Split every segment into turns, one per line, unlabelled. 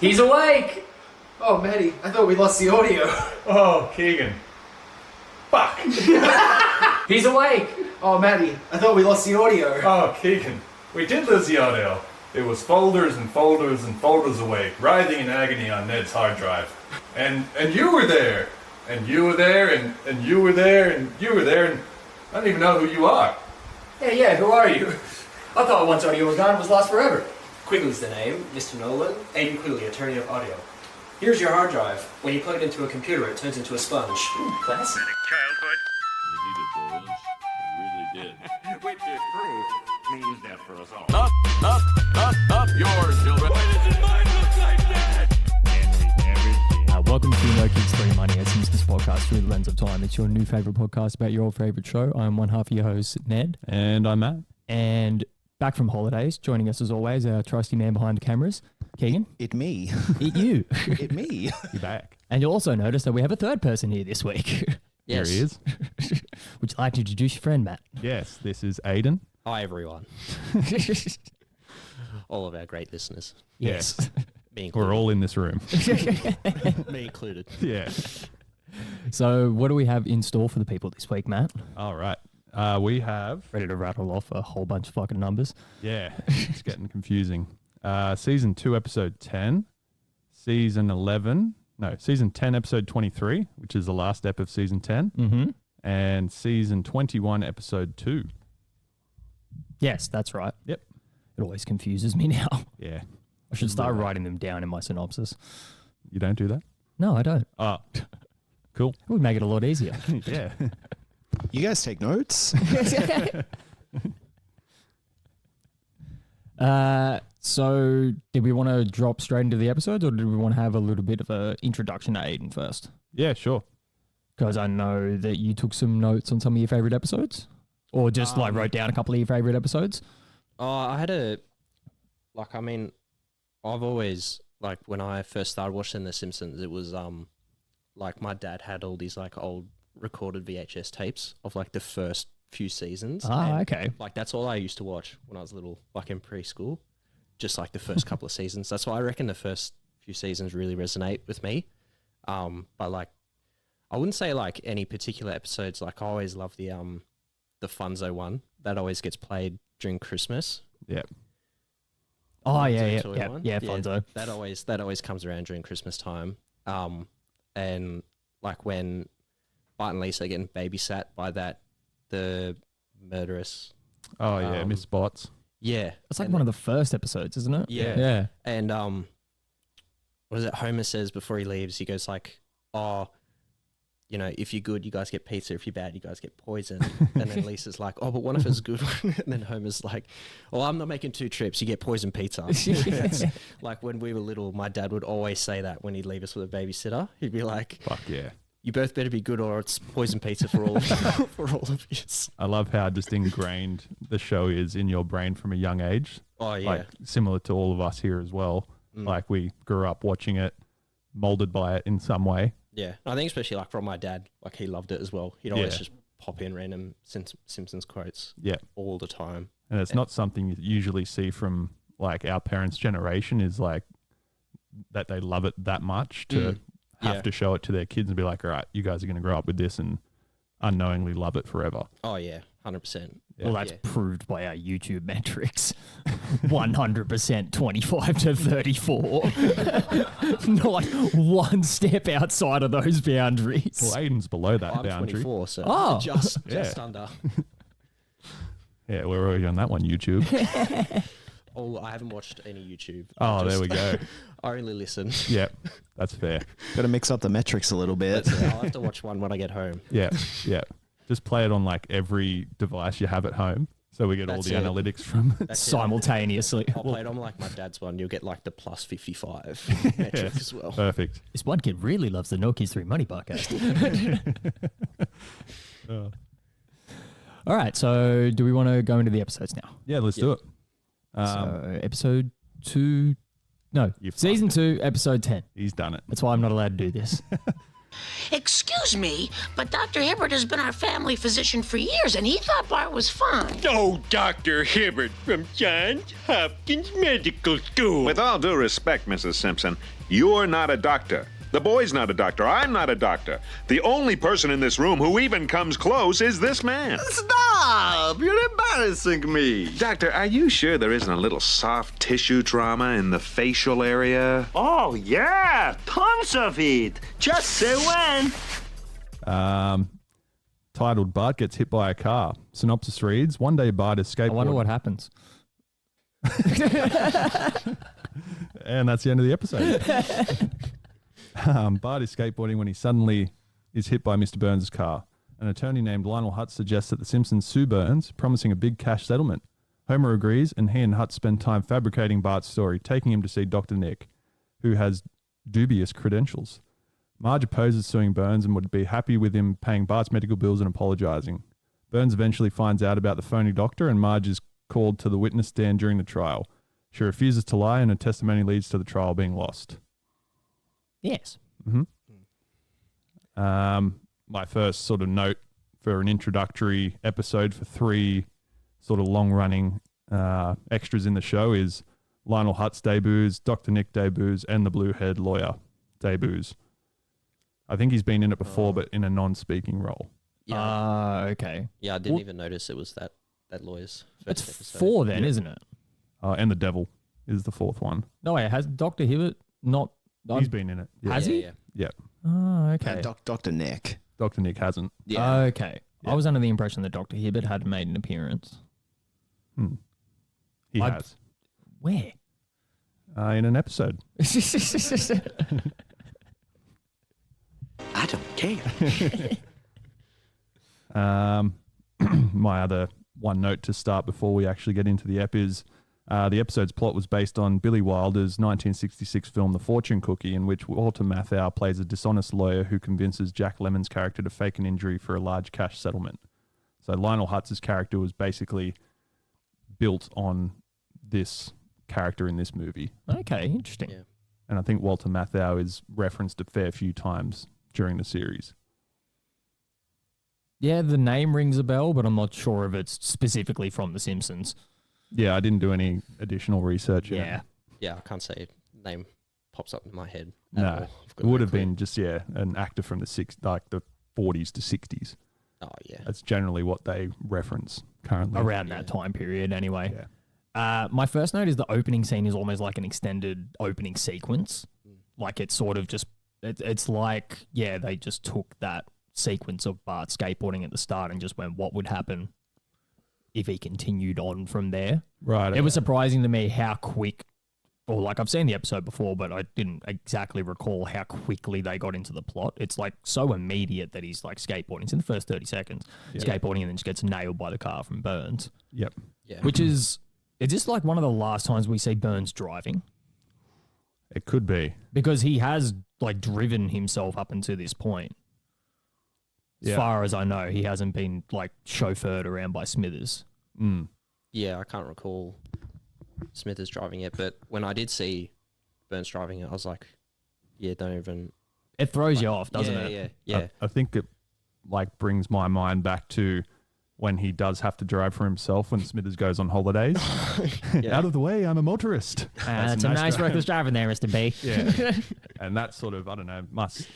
He's awake!
Oh, Maddie, I thought we lost the audio.
Oh, Keegan. Fuck.
He's awake!
Oh, Maddie, I thought we lost the audio.
Oh, Keegan. We did lose the audio. It was folders and folders and folders away, writhing in agony on Ned's hard drive. And you were there. And you were there, and you were there, and you were there, and I don't even know who you are.
Yeah, who are you? I thought once audio was gone, it was lost forever. Quigley's the name, Mr. Nolan, Aidan Quigley, attorney of audio. Here's your hard drive. When you plug it into a computer, it turns into a sponge. Ooh, classic.
Childhood. We needed those. We really did. Which if proved means death for us all. Up, yours, children. Why does mine look like that?
Welcome to No Kids 3 Money, a Simpsons podcast through the lens of time. It's your new favourite podcast about your old favourite show. I'm one half of your host, Ned.
And I'm Matt.
And back from holidays, joining us as always, our trusty man behind the cameras, Keegan.
It me.
It you.
It me.
You're back.
And you'll also notice that we have a third person here this week.
Yes. Here he is.
Would you like to introduce your friend, Matt?
Yes, this is Aidan.
Hi, everyone. All of our great listeners.
Yes.
Me included.
We're all in this room.
Me included.
Yeah.
So what do we have in store for the people this week, Matt?
All right. We have...
Ready to rattle off a whole bunch of fucking numbers?
Yeah, it's getting confusing. Season 2, episode 10. Season 10, episode 23, which is the last ep of season 10.
Mm-hmm.
And season 21, episode 2.
Yes, that's right.
Yep.
It always confuses me now.
Yeah.
I should start writing them down in my synopsis.
You don't do that?
No, I don't.
Oh, cool.
It would make it a lot easier.
Yeah.
You guys take notes?
So did we want to drop straight into the episodes, or did we want to have a little bit of an introduction to Aidan first?
Yeah, sure.
Because I know that you took some notes on some of your favourite episodes, or just wrote down a couple of your favourite episodes.
I've always, when I first started watching The Simpsons, it was, my dad had all these, old recorded VHS tapes of, the first few seasons.
Okay.
That's all I used to watch when I was little, in preschool. Just, the first couple of seasons. That's why I reckon the first few seasons really resonate with me. But, I wouldn't say, any particular episodes. I always love the Funzo one. That always gets played during Christmas.
Yeah.
Oh, yeah, Fonzo.
That always comes around during Christmas time. And when Bart and Lisa are getting babysat by the murderess.
Oh, yeah, Miss Spots.
Yeah.
It's one of the first episodes, isn't it?
Yeah.
Yeah.
And what is it Homer says before he leaves? He goes if you're good, you guys get pizza. If you're bad, you guys get poison. And then Lisa's like, oh, but what if it's good? And then Homer's like, well, I'm not making 2 trips. You get poison pizza. It's when we were little, my dad would always say that when he'd leave us with a babysitter. He'd be like,
fuck yeah.
You both better be good or it's poison pizza for all of you.
I love how just ingrained the show is in your brain from a young age.
Oh, yeah.
Similar to all of us here as well. We grew up watching it, molded by it in some way.
Yeah, I think especially from my dad, he loved it as well. He'd always just pop in random Simpsons quotes all the time.
And it's not something you usually see from our parents' generation is that they love it that much to have to show it to their kids and be like, all right, you guys are going to grow up with this and unknowingly love it forever.
Oh, yeah, 100%.
Yeah.
Well, that's proved by our YouTube metrics. 100% 25 to 34. Not one step outside of those boundaries.
Well, Aidan's below that
I'm
boundary.
24, so just under.
Yeah, we're already on that one, YouTube.
Oh, I haven't watched any YouTube.
Oh, there we go.
I only listen.
Yeah, that's fair.
Got to mix up the metrics a little bit.
I'll have to watch one when I get home.
Yeah. Just play it on every device you have at home. So we get all the analytics from
simultaneously.
I'll play it on my dad's one. You'll get the plus 55 metric as well.
Perfect.
This one kid really loves the No Kids 3 Money podcast. All right, so do we want to go into the episodes now?
Yeah, let's do it.
So episode 2, no, season 2, episode 10.
He's done it.
That's why I'm not allowed to do this.
Excuse me, but Dr. Hibbert has been our family physician for years, and he thought Bart was fine.
Oh, Dr. Hibbert from Johns Hopkins Medical School.
With all due respect, Mrs. Simpson, you're not a doctor. The boy's not a doctor. I'm not a doctor. The only person in this room who even comes close is this man.
Stop! You're embarrassing me.
Doctor, are you sure there isn't a little soft tissue trauma in the facial area?
Oh, yeah, tons of it. Just say when.
Titled Bart Gets Hit by a Car. Synopsis reads, one day Bart is skateboarding.
I wonder what happens.
And that's the end of the episode. Bart is skateboarding when he suddenly is hit by Mr. Burns' car. An attorney named Lionel Hutz suggests that the Simpsons sue Burns, promising a big cash settlement. Homer agrees, and he and Hutz spend time fabricating Bart's story, taking him to see Dr. Nick, who has dubious credentials. Marge opposes suing Burns and would be happy with him paying Bart's medical bills and apologizing. Burns eventually finds out about the phony doctor, and Marge is called to the witness stand during the trial. She refuses to lie, and her testimony leads to the trial being lost.
Yes.
My first sort of note for an introductory episode for 3 sort of long-running extras in the show is Lionel Hutz debuts, Dr. Nick debuts, and the blue-haired lawyer debuts. I think he's been in it before, but in a non-speaking role.
Yeah.
Okay.
Yeah, I didn't even notice it was that lawyer's first
It's
episode.
4 then, isn't it?
And the devil is the 4th one.
No, wait, has Dr. Hibbert not...
He's been in it. Yeah.
Has he?
Yeah.
Yeah.
Oh, okay.
Dr. Nick.
Dr. Nick hasn't.
Yeah.
Okay. I was under the impression that Dr. Hibbert had made an appearance.
He
I-
has.
Where?
In an episode.
I don't care.
My other one note to start before we actually get into the ep is the episode's plot was based on Billy Wilder's 1966 film The Fortune Cookie, in which Walter Matthau plays a dishonest lawyer who convinces Jack Lemmon's character to fake an injury for a large cash settlement. So Lionel Hutz's character was basically built on this character in this movie.
Okay, interesting.
Yeah.
And I think Walter Matthau is referenced a fair few times during the series.
Yeah, the name rings a bell, but I'm not sure if it's specifically from The Simpsons.
Yeah, I didn't do any additional research.
Yeah.
Yeah, I can't say name pops up in my head.
No,
I've
it
got no
would have
clue.
been just, an actor from the 40s to 60s.
Oh, yeah.
That's generally what they reference currently.
Around that time period, anyway.
Yeah.
My first note is the opening scene is almost like an extended opening sequence. Like it's sort of just, it's like, yeah, they just took that sequence of Bart skateboarding at the start and just went, what would happen if he continued on from there?
Right.
It was surprising to me how quick, or like I've seen the episode before, but I didn't exactly recall how quickly they got into the plot. It's like so immediate that he's like skateboarding. It's in the first 30 seconds, skateboarding, and then just gets nailed by the car from Burns.
Yep.
Yeah.
Which is this like one of the last times we see Burns driving?
It could be.
Because he has like driven himself up until this point. As far as I know, he hasn't been like chauffeured around by Smithers.
Yeah, I can't recall Smithers driving it, but when I did see Burns driving it, I was like, yeah, don't even...
It throws you off, doesn't
yeah,
it?
Yeah.
I think it like brings my mind back to when he does have to drive for himself when Smithers goes on holidays. Out of the way, I'm a motorist. That's
It's a nice reckless driving there, Mr. B.
Yeah. And that sort of, I don't know, must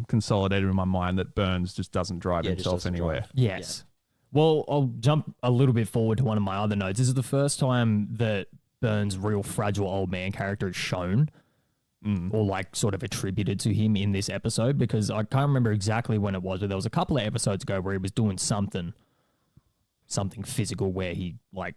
consolidated in my mind that Burns just doesn't drive
Yeah, just
himself
doesn't
anywhere.
drive.
Yes. Well, I'll jump a little bit forward to one of my other notes. This is the first time that Burns' real fragile old man character is shown or like sort of attributed to him in this episode, because I can't remember exactly when it was, but there was a couple of episodes ago where he was doing something physical where he like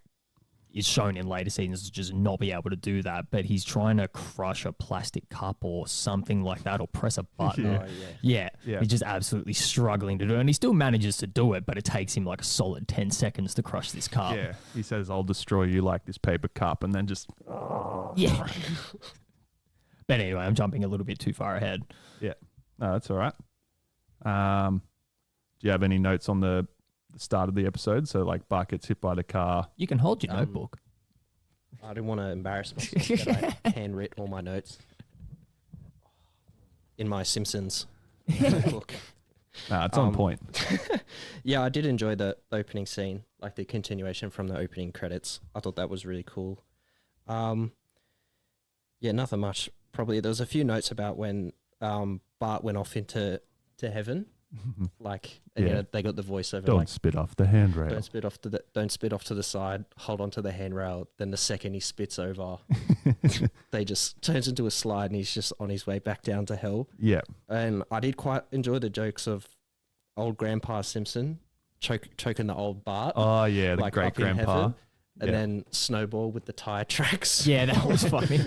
is shown in later seasons to just not be able to do that, but he's trying to crush a plastic cup or something like that or press a button. Yeah. He's just absolutely struggling to do it, and he still manages to do it, but it takes him like a solid 10 seconds to crush this cup.
Yeah. He says, I'll destroy you like this paper cup, and then just...
Yeah. But anyway, I'm jumping a little bit too far ahead.
Yeah. No, that's all right. Do you have any notes on the start of the episode? So, like, Bart gets hit by the car.
You can hold your notebook.
I didn't want to embarrass myself, but I handwrit all my notes in my Simpsons Look.
Nah, it's on point.
Yeah, I did enjoy the opening scene, like the continuation from the opening credits. I thought that was really cool. Yeah, nothing much. Probably there was a few notes about when Bart went off into heaven, like and,
Yeah.
they got the voiceover
Don't
like
spit off the handrail.
don't spit off to the side, hold on to the handrail. Then the second he spits over, they just turns into a slide and he's just on his way back down to hell.
Yeah.
And I did quite enjoy the jokes of old Grandpa Simpson choking the old Bart.
Oh yeah, the
like
great
up in
grandpa.
heaven, and
Yeah.
then Snowball with the tire tracks.
Yeah, that was funny.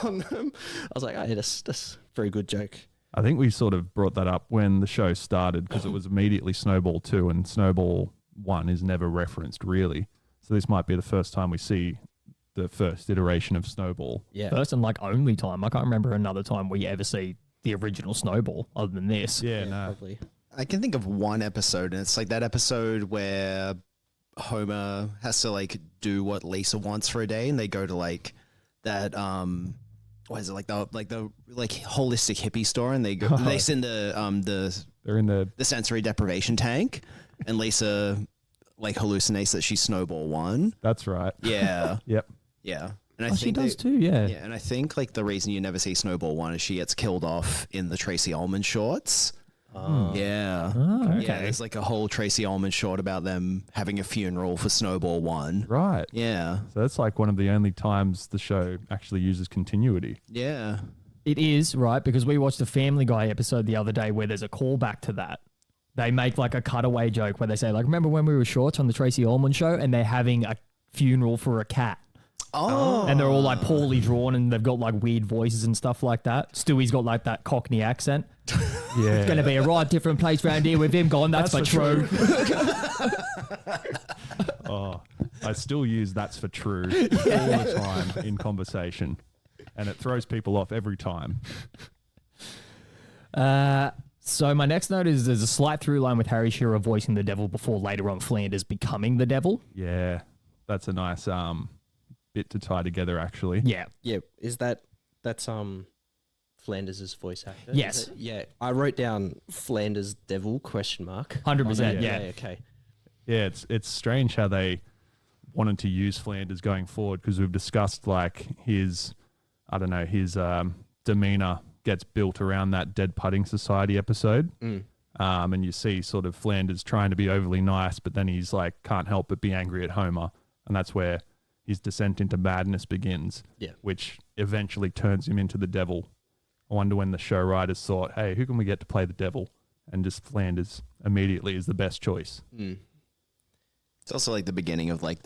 on them. I was like, oh, yeah, that's a very good joke.
I think we sort of brought that up when the show started because it was immediately Snowball 2 and Snowball 1 is never referenced really. So this might be the first time we see the first iteration of Snowball.
Yeah.
First and like only time. I can't remember another time we ever see the original Snowball other than this.
Yeah, no.
Probably.
I can think of one episode, and it's like that episode where Homer has to like do what Lisa wants for a day, and they go to like that what is it, like the holistic hippie store, and they go they send
They're in the
the sensory deprivation tank, and Lisa like hallucinates that she's Snowball 1.
That's right.
Yeah.
Yep.
Yeah. And I
Oh,
think
she does
they-
too, yeah.
Yeah, and I think like the reason you never see Snowball 1 is she gets killed off in the Tracy Ullman shorts. Yeah.
Oh, okay.
Yeah, there's like a whole Tracy Ullman short about them having a funeral for Snowball 1.
Right.
Yeah.
So that's like one of the only times the show actually uses continuity.
Yeah.
It is, right? Because we watched a Family Guy episode the other day where there's a callback to that. They make like a cutaway joke where they say, like, remember when we were shorts on the Tracy Ullman show and they're having a funeral for a cat?
Oh.
And they're all like poorly drawn and they've got like weird voices and stuff like that. Stewie's got like that Cockney accent.
Yeah.
It's going to be a right different place round here with him gone. That's for true.
Oh, I still use "that's for true" all the time in conversation, and it throws people off every time.
So my next note is there's a slight through line with Harry Shearer voicing the devil before later on Flanders becoming the devil.
Yeah, that's a nice bit to tie together, actually.
Yeah.
Yeah, that's Flanders' voice actor?
Yes.
Is it? Yeah, I wrote down Flanders Devil ?
100%, yeah.
Okay.
Yeah, it's strange how they wanted to use Flanders going forward because we've discussed like his demeanor gets built around that Dead Putting Society episode. And you see sort of Flanders trying to be overly nice, but then he's like can't help but be angry at Homer, and that's where his descent into madness begins.
Yeah.
Which eventually turns him into the devil. I wonder when the show writers thought, hey, who can we get to play the devil? And just Flanders immediately is the best choice.
It's also like the beginning of like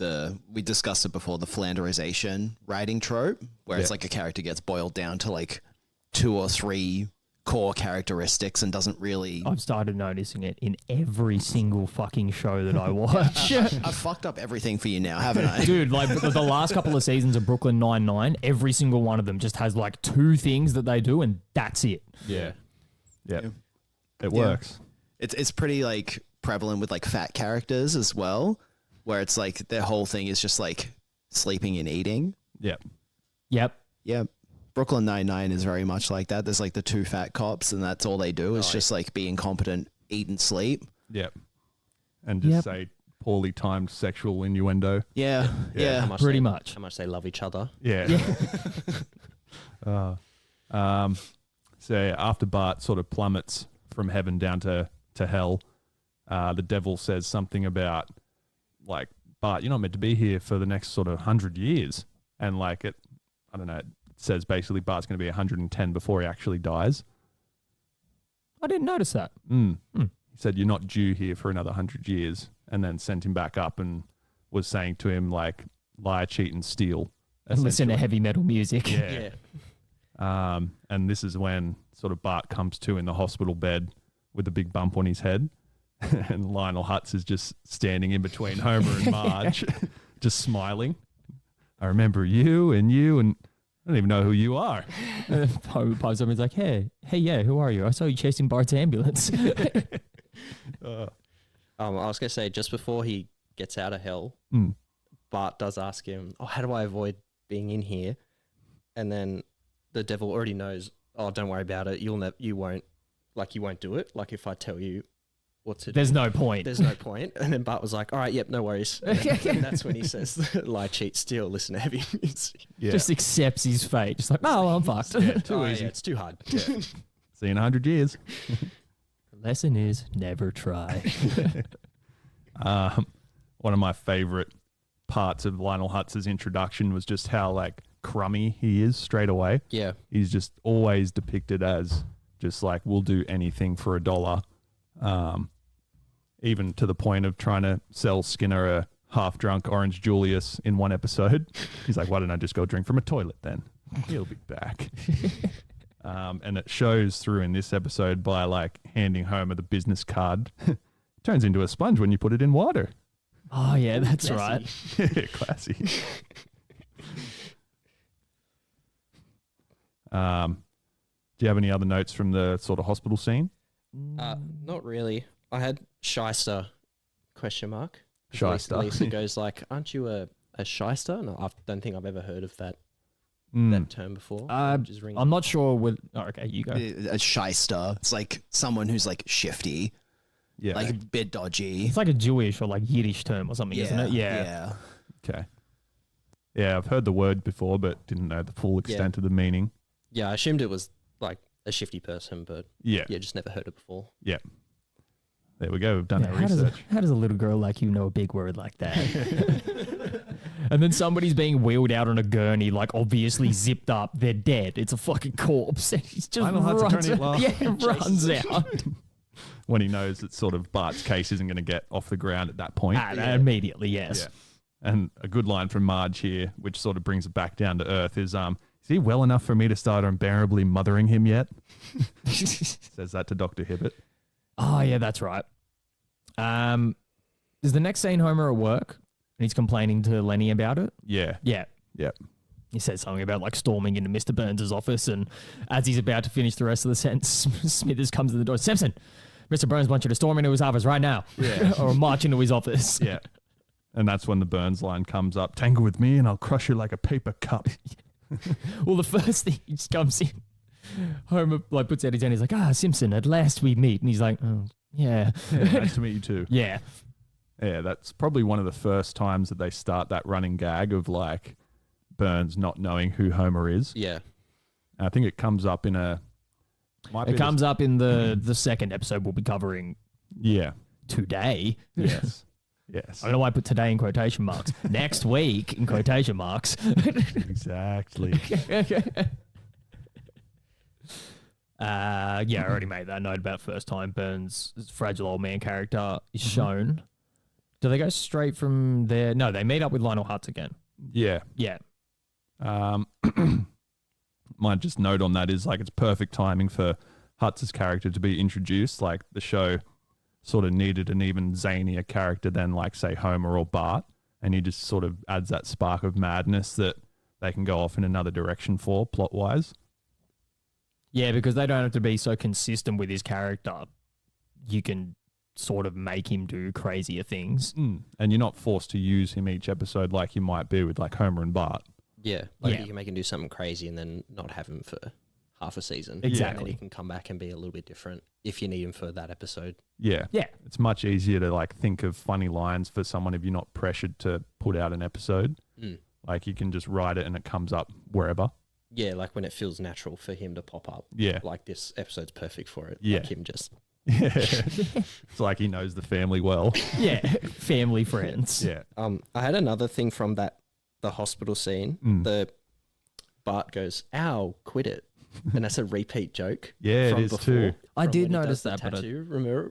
we discussed it before, the Flanderization writing trope, where it's
Yeah.
like a character gets boiled down to like 2 or 3 core characteristics and doesn't really.
I've started noticing it in every single fucking show that I watch.
I've fucked up everything for you now, haven't I?
Dude, like the last couple of seasons of Brooklyn Nine-Nine, every single one of them just has like 2 things that they do and that's it.
Yeah. It works.
It's pretty like prevalent with like fat characters as well, where it's like their whole thing is just like sleeping and eating.
Yep.
Yep.
Yeah. Brooklyn Nine-Nine is very much like that. There's like the 2 fat cops and that's all they do is just like be incompetent, eat and sleep.
Yep. And just say poorly timed sexual innuendo.
Yeah. Yeah.
How much
Pretty
they-
much.
How much they love each other.
Yeah. So after Bart sort of plummets from heaven down to hell, the devil says something about like, Bart, you're not meant to be here for the next sort of 100 years. And like it says basically Bart's going to be 110 before he actually dies.
I didn't notice that.
He said, you're not due here for another 100 years, and then sent him back up and was saying to him like, lie, cheat and steal.
And listen to
essentially.
heavy metal music.
Yeah. And this is when sort of Bart comes to in the hospital bed with a big bump on his head. And Lionel Hutz is just standing in between Homer and Marge, just smiling. I remember you, and I don't even know who you are.
Homer pops up and he's like, hey, yeah, who are you? I saw you chasing Bart's ambulance.
I was going to say, just before he gets out of hell, Bart does ask him, oh, how do I avoid being in here? And then the devil already knows, oh, don't worry about it. You won't like you won't do it. Like if I tell you what to do.
There's no point.
There's no point. And then Bart was like, all right, yep, no worries. And that's when he says, lie, cheat, steal, listen to heavy music.
Yeah.
Just accepts his fate. Just like, no, I'm fucked.
Too easy. Yeah, it's too hard.
Yeah. See you in 100 years.
The lesson is never try.
One of my favorite parts of Lionel Hutz's introduction was just how like crummy he is straight away.
Yeah.
He's just always depicted as just like, we'll do anything for $1. Even to the point of trying to sell Skinner a half-drunk Orange Julius in one episode. He's like, why don't I just go drink from a toilet then? He'll be back. And it shows through in this episode by like handing Homer the business card. Turns into a sponge when you put it in water.
Oh, yeah, that's right.
Classy. Do you have any other notes from the sort of hospital scene?
Not really. I had shyster, question mark.
Shyster.
Lisa goes like, aren't you a shyster? No, I don't think I've ever heard of that that term before.
I'm not sure with... Oh, okay, you go.
A shyster. It's like someone who's like shifty.
Yeah.
Like a bit dodgy.
It's like a Jewish or like Yiddish term or something, isn't it?
Yeah.
Okay. Yeah, I've heard the word before, but didn't know the full extent of the meaning.
Yeah, I assumed it was like a shifty person, but
yeah,
just never heard it before.
Yeah. There we go. We've done our
how
research.
How does a little girl like you know a big word like that? And then somebody's being wheeled out on a gurney, like obviously zipped up. They're dead. It's a fucking corpse. And he's just runs out.
When he knows that sort of Bart's case isn't going to get off the ground at that point.
Immediately, yes.
Yeah. And a good line from Marge here, which sort of brings it back down to earth, is he well enough for me to start unbearably mothering him yet? Says that to Dr. Hibbert.
Oh, yeah, that's right. Is the next scene Homer at work and he's complaining to Lenny about it?
Yeah.
Yeah.
Yep.
He says something about like storming into Mr. Burns' office, and as he's about to finish the rest of the sentence, Smithers comes to the door. Simpson, Mr. Burns wants you to storm into his office right now. Yeah. Or march into his office.
Yeah. And that's when the Burns line comes up. Tangle with me and I'll crush you like a paper cup.
Well, the first thing he just comes in, Homer like puts out his hand. He's like, Simpson, at last we meet. And he's like, oh, yeah.
Nice to meet you too.
Yeah.
Yeah, that's probably one of the first times that they start that running gag of like Burns not knowing who Homer is.
Yeah.
And I think it comes up in a...
It comes up in the second episode we'll be covering today.
Yes. Yes.
I don't know why I put today in quotation marks. Next week in quotation marks.
Exactly.
I already made that note about first time Burns' fragile old man character is shown. Do they go straight from there? No, they meet up with Lionel Hutz again.
Yeah.
Yeah.
My just note on that is like it's perfect timing for Hutz's character to be introduced. Like the show sort of needed an even zanier character than like say Homer or Bart, and he just sort of adds that spark of madness that they can go off in another direction for plot wise.
Yeah, because they don't have to be so consistent with his character. You can sort of make him do crazier things.
And you're not forced to use him each episode like you might be with like Homer and Bart.
Yeah, like you can make him do something crazy and then not have him for half a season.
Exactly.
And he can come back and be a little bit different if you need him for that episode.
Yeah.
Yeah.
It's much easier to like think of funny lines for someone if you're not pressured to put out an episode. Like you can just write it and it comes up wherever.
Yeah, like when it feels natural for him to pop up.
Yeah.
Like this episode's perfect for it.
Yeah.
Like him just...
Yeah. It's like he knows the family well.
Yeah, family friends.
Yeah.
I had another thing from the hospital scene. The Bart goes, "Ow, quit it," and that's a repeat joke.
Yeah,
from
it is
before,
too.
I
from
did
when he
notice
does the
that, but
tattoo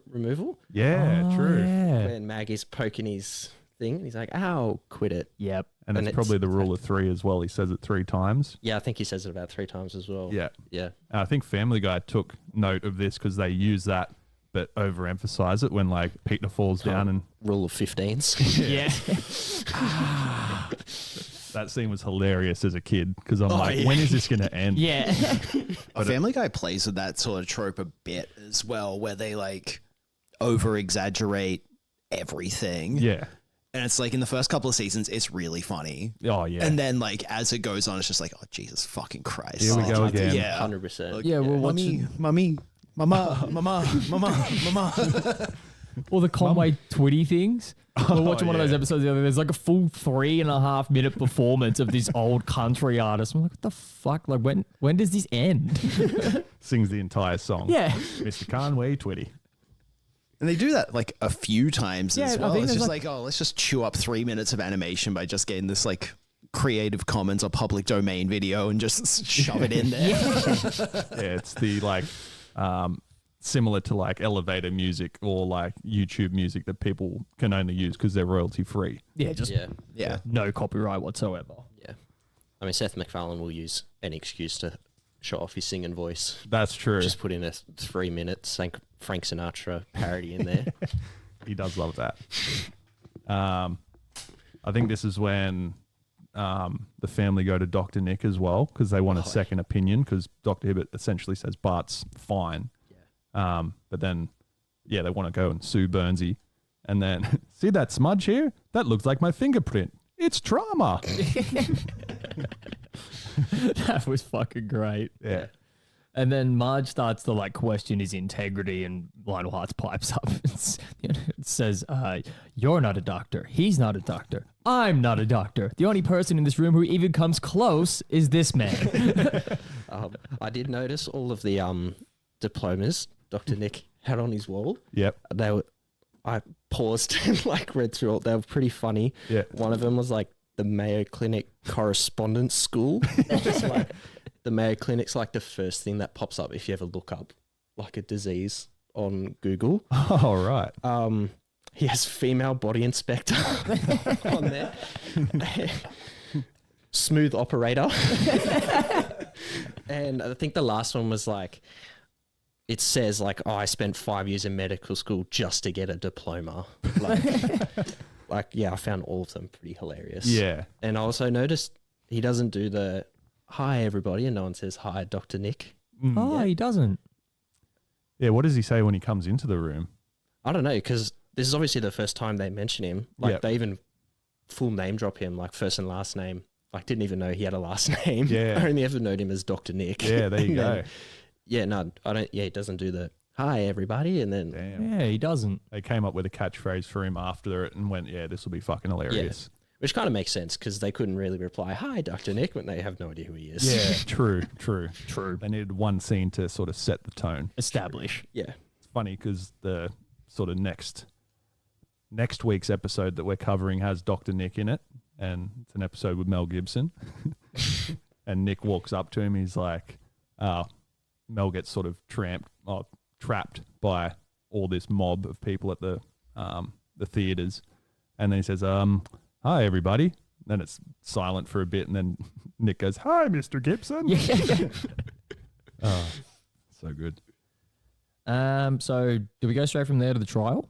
removal.
Yeah, true.
Yeah.
When Maggie's poking his thing, and he's like, "Ow, quit it."
Yep.
And it's probably the rule of 3 as well. He says it 3 times.
Yeah, I think he says it about 3 times as well.
Yeah.
Yeah.
And I think Family Guy took note of this because they use that but overemphasize it when like Peter falls down and...
Rule of 15s.
Yeah.
That scene was hilarious as a kid because I'm when is this going to end?
Yeah.
Family Guy plays with that sort of trope a bit as well, where they like over-exaggerate everything.
Yeah.
And it's like in the first couple of seasons, it's really funny.
Oh, yeah.
And then like as it goes on, it's just like, oh, Jesus fucking Christ.
Here we go again.
Yeah.
100%.
Yeah, well,
Mummy, Mama, mama, mama, mama.
Or the Conway Twitty things. We're watching one of those episodes the other day. There's like a full 3.5 minute performance of this old country artist. I'm like, what the fuck? Like, when does this end?
Sings the entire song.
Yeah.
Mr. Conway Twitty.
And they do that like a few times
Yeah,
as
I
well.
think
It's
there's
just
like-
like, oh, let's just chew up 3 minutes of animation by just getting this like Creative Commons or public domain video and just shove it in there.
Yeah, it's the like similar to like elevator music or like YouTube music that people can only use because they're royalty free.
Yeah, just
Yeah.
no copyright whatsoever.
Yeah. I mean, Seth MacFarlane will use any excuse to show off his singing voice.
That's true.
Just put in a 3 minute Frank Sinatra parody in there.
He does love that. I think this is when the family go to Dr. Nick as well because they want a second opinion because Dr. Hibbert essentially says Bart's fine. But then, yeah, they want to go and sue Burnsy. And then, see that smudge here? That looks like my fingerprint. It's trauma.
That was fucking great.
Yeah.
And then Marge starts to like question his integrity, and Lionel Hart's pipes up. It says, "You're not a doctor. He's not a doctor. I'm not a doctor. The only person in this room who even comes close is this man."
I did notice all of the diplomas Dr. Nick had on his wall.
Yep.
I paused and like read through it. They were pretty funny.
Yeah.
One of them was like the Mayo Clinic Correspondence School. Just like the Mayo Clinic's like the first thing that pops up if you ever look up like a disease on Google.
All right.
He has female body inspector on there. Smooth operator. And I think the last one was like, it says like, oh, I spent 5 years in medical school just to get a diploma. Like, yeah, I found all of them pretty hilarious.
Yeah.
And I also noticed he doesn't do the hi everybody and no one says hi Dr. Nick.
Oh, he doesn't.
Yeah, what does he say when he comes into the room?
I don't know, because this is obviously the first time they mention him. Like
Yep.
they even full name drop him, like first and last name. Like didn't even know he had a last name.
Yeah.
I only ever known him as Dr. Nick.
Yeah, there you
And
go.
then- yeah, no, I don't. Yeah, he doesn't do the hi everybody, and then
Damn.
Yeah, he doesn't.
They came up with a catchphrase for him after it and went, yeah, this will be fucking hilarious.
which kind of makes sense because they couldn't really reply hi Dr. Nick when they have no idea who he is.
Yeah, true.
True.
They needed one scene to sort of set the tone.
Establish.
Yeah.
It's funny because the sort of next week's episode that we're covering has Dr. Nick in it, and it's an episode with Mel Gibson. And Nick walks up to him. He's like, Mel gets sort of trapped by all this mob of people at the theaters, and then he says, "Hi, everybody." Then it's silent for a bit, and then Nick goes, "Hi, Mr. Gibson."
Yeah.
Oh, so good.
So do we go straight from there to the trial?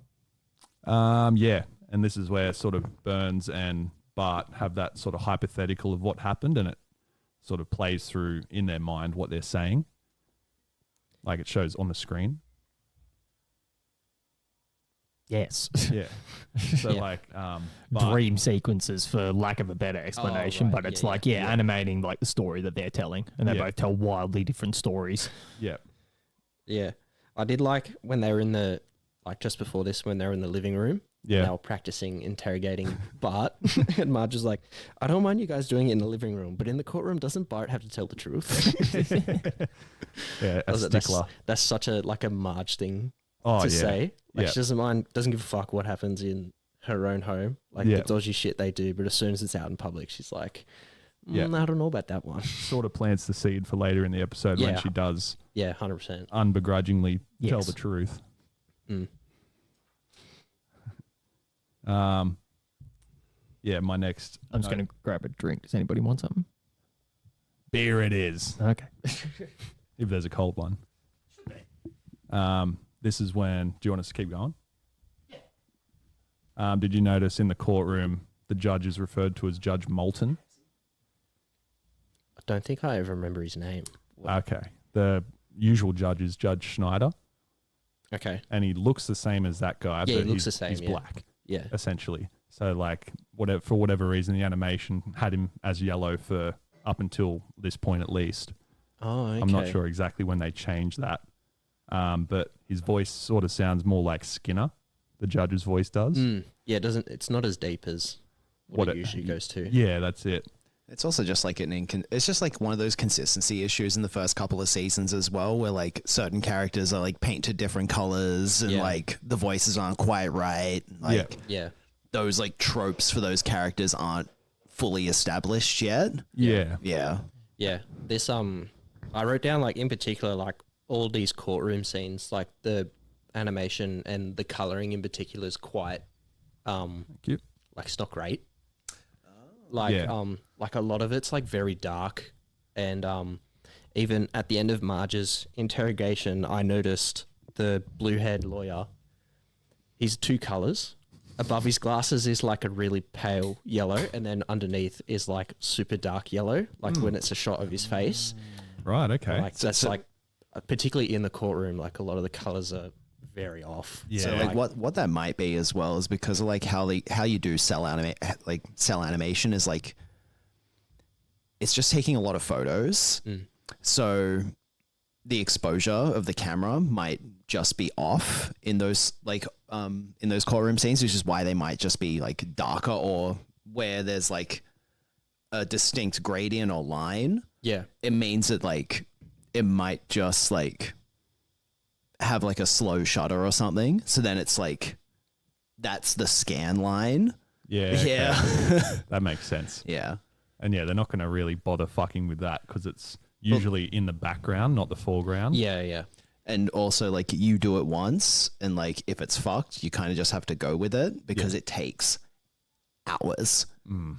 Yeah, and this is where sort of Burns and Bart have that sort of hypothetical of what happened, and it sort of plays through in their mind what they're saying, like it shows on the screen.
Yes.
Yeah. So
Yeah.
like Bart,
Dream sequences, for lack of a better explanation,
right.
but it's
Yeah,
like,
yeah.
animating like the story that they're telling, and they
Yeah.
both tell wildly different stories.
Yeah.
Yeah. I did like when they were in the, like just before this, when they were in the living room.
Yeah.
They were practicing interrogating Bart. And Marge was like, I don't mind you guys doing it in the living room, but in the courtroom, doesn't Bart have to tell the truth?
Yeah,
I
a
was like,
stickler.
that's such a like a Marge thing
Oh,
to
yeah.
say. Like
Yeah.
she doesn't mind, doesn't give a fuck what happens in her own home, like
Yeah.
the dodgy shit they do. But as soon as it's out in public, she's like,
Yeah.
I don't know about that one.
Sort of plants the seed for later in the episode when
Yeah.
she does
Yeah, 100%.
unbegrudgingly tell
Yes.
the truth.
Mm.
Yeah, my next
I'm just going to grab a drink. Does anybody want something?
beer it is.
Okay.
If there's a cold one. This is when, do you want us to keep going? Yeah. Did you notice in the courtroom the judge is referred to as Judge Moulton?
I don't think I ever remember his name.
Okay. The usual judge is Judge Schneider,
Okay.
and he looks the same as that guy,
Yeah, he
but
looks the same,
he's
yeah.
black,
Yeah.
essentially. So like for whatever reason, the animation had him as yellow for up until this point at least.
Oh, okay.
I'm not sure exactly when they changed that. but his voice sort of sounds more like Skinner, the judge's voice does.
Yeah, it's not as deep as what it usually goes to.
Yeah, that's it.
It's also just like it's just like one of those consistency issues in the first couple of seasons as well, where like certain characters are like painted different colors and like the voices aren't quite right. Like those like tropes for those characters aren't fully established yet.
Yeah.
This I wrote down like in particular like all these courtroom scenes, like the animation and the coloring in particular is quite like it's not great. Like a lot of it's like very dark, and even at the end of Marge's interrogation, I noticed the blue-haired lawyer. He's two colors. Above his glasses is like a really pale yellow, and then underneath is like super dark yellow, like when it's a shot of his face.
Right. Okay.
Like that's like particularly in the courtroom, like a lot of the colors are very off.
Yeah.
So like what that might be as well is because of like how you do cell animation is like it's just taking a lot of photos. So the exposure of the camera might just be off in those courtroom scenes, which is why they might just be like darker or where there's like a distinct gradient or line.
Yeah.
It means that like it might just like have like a slow shutter or something. So then it's like that's the scan line.
Yeah.
Yeah.
That makes sense.
Yeah.
And yeah, they're not going to really bother fucking with that because it's usually in the background, not the foreground.
Yeah.
And also, like, you do it once, and, like, if it's fucked, you kind of just have to go with it because it takes hours.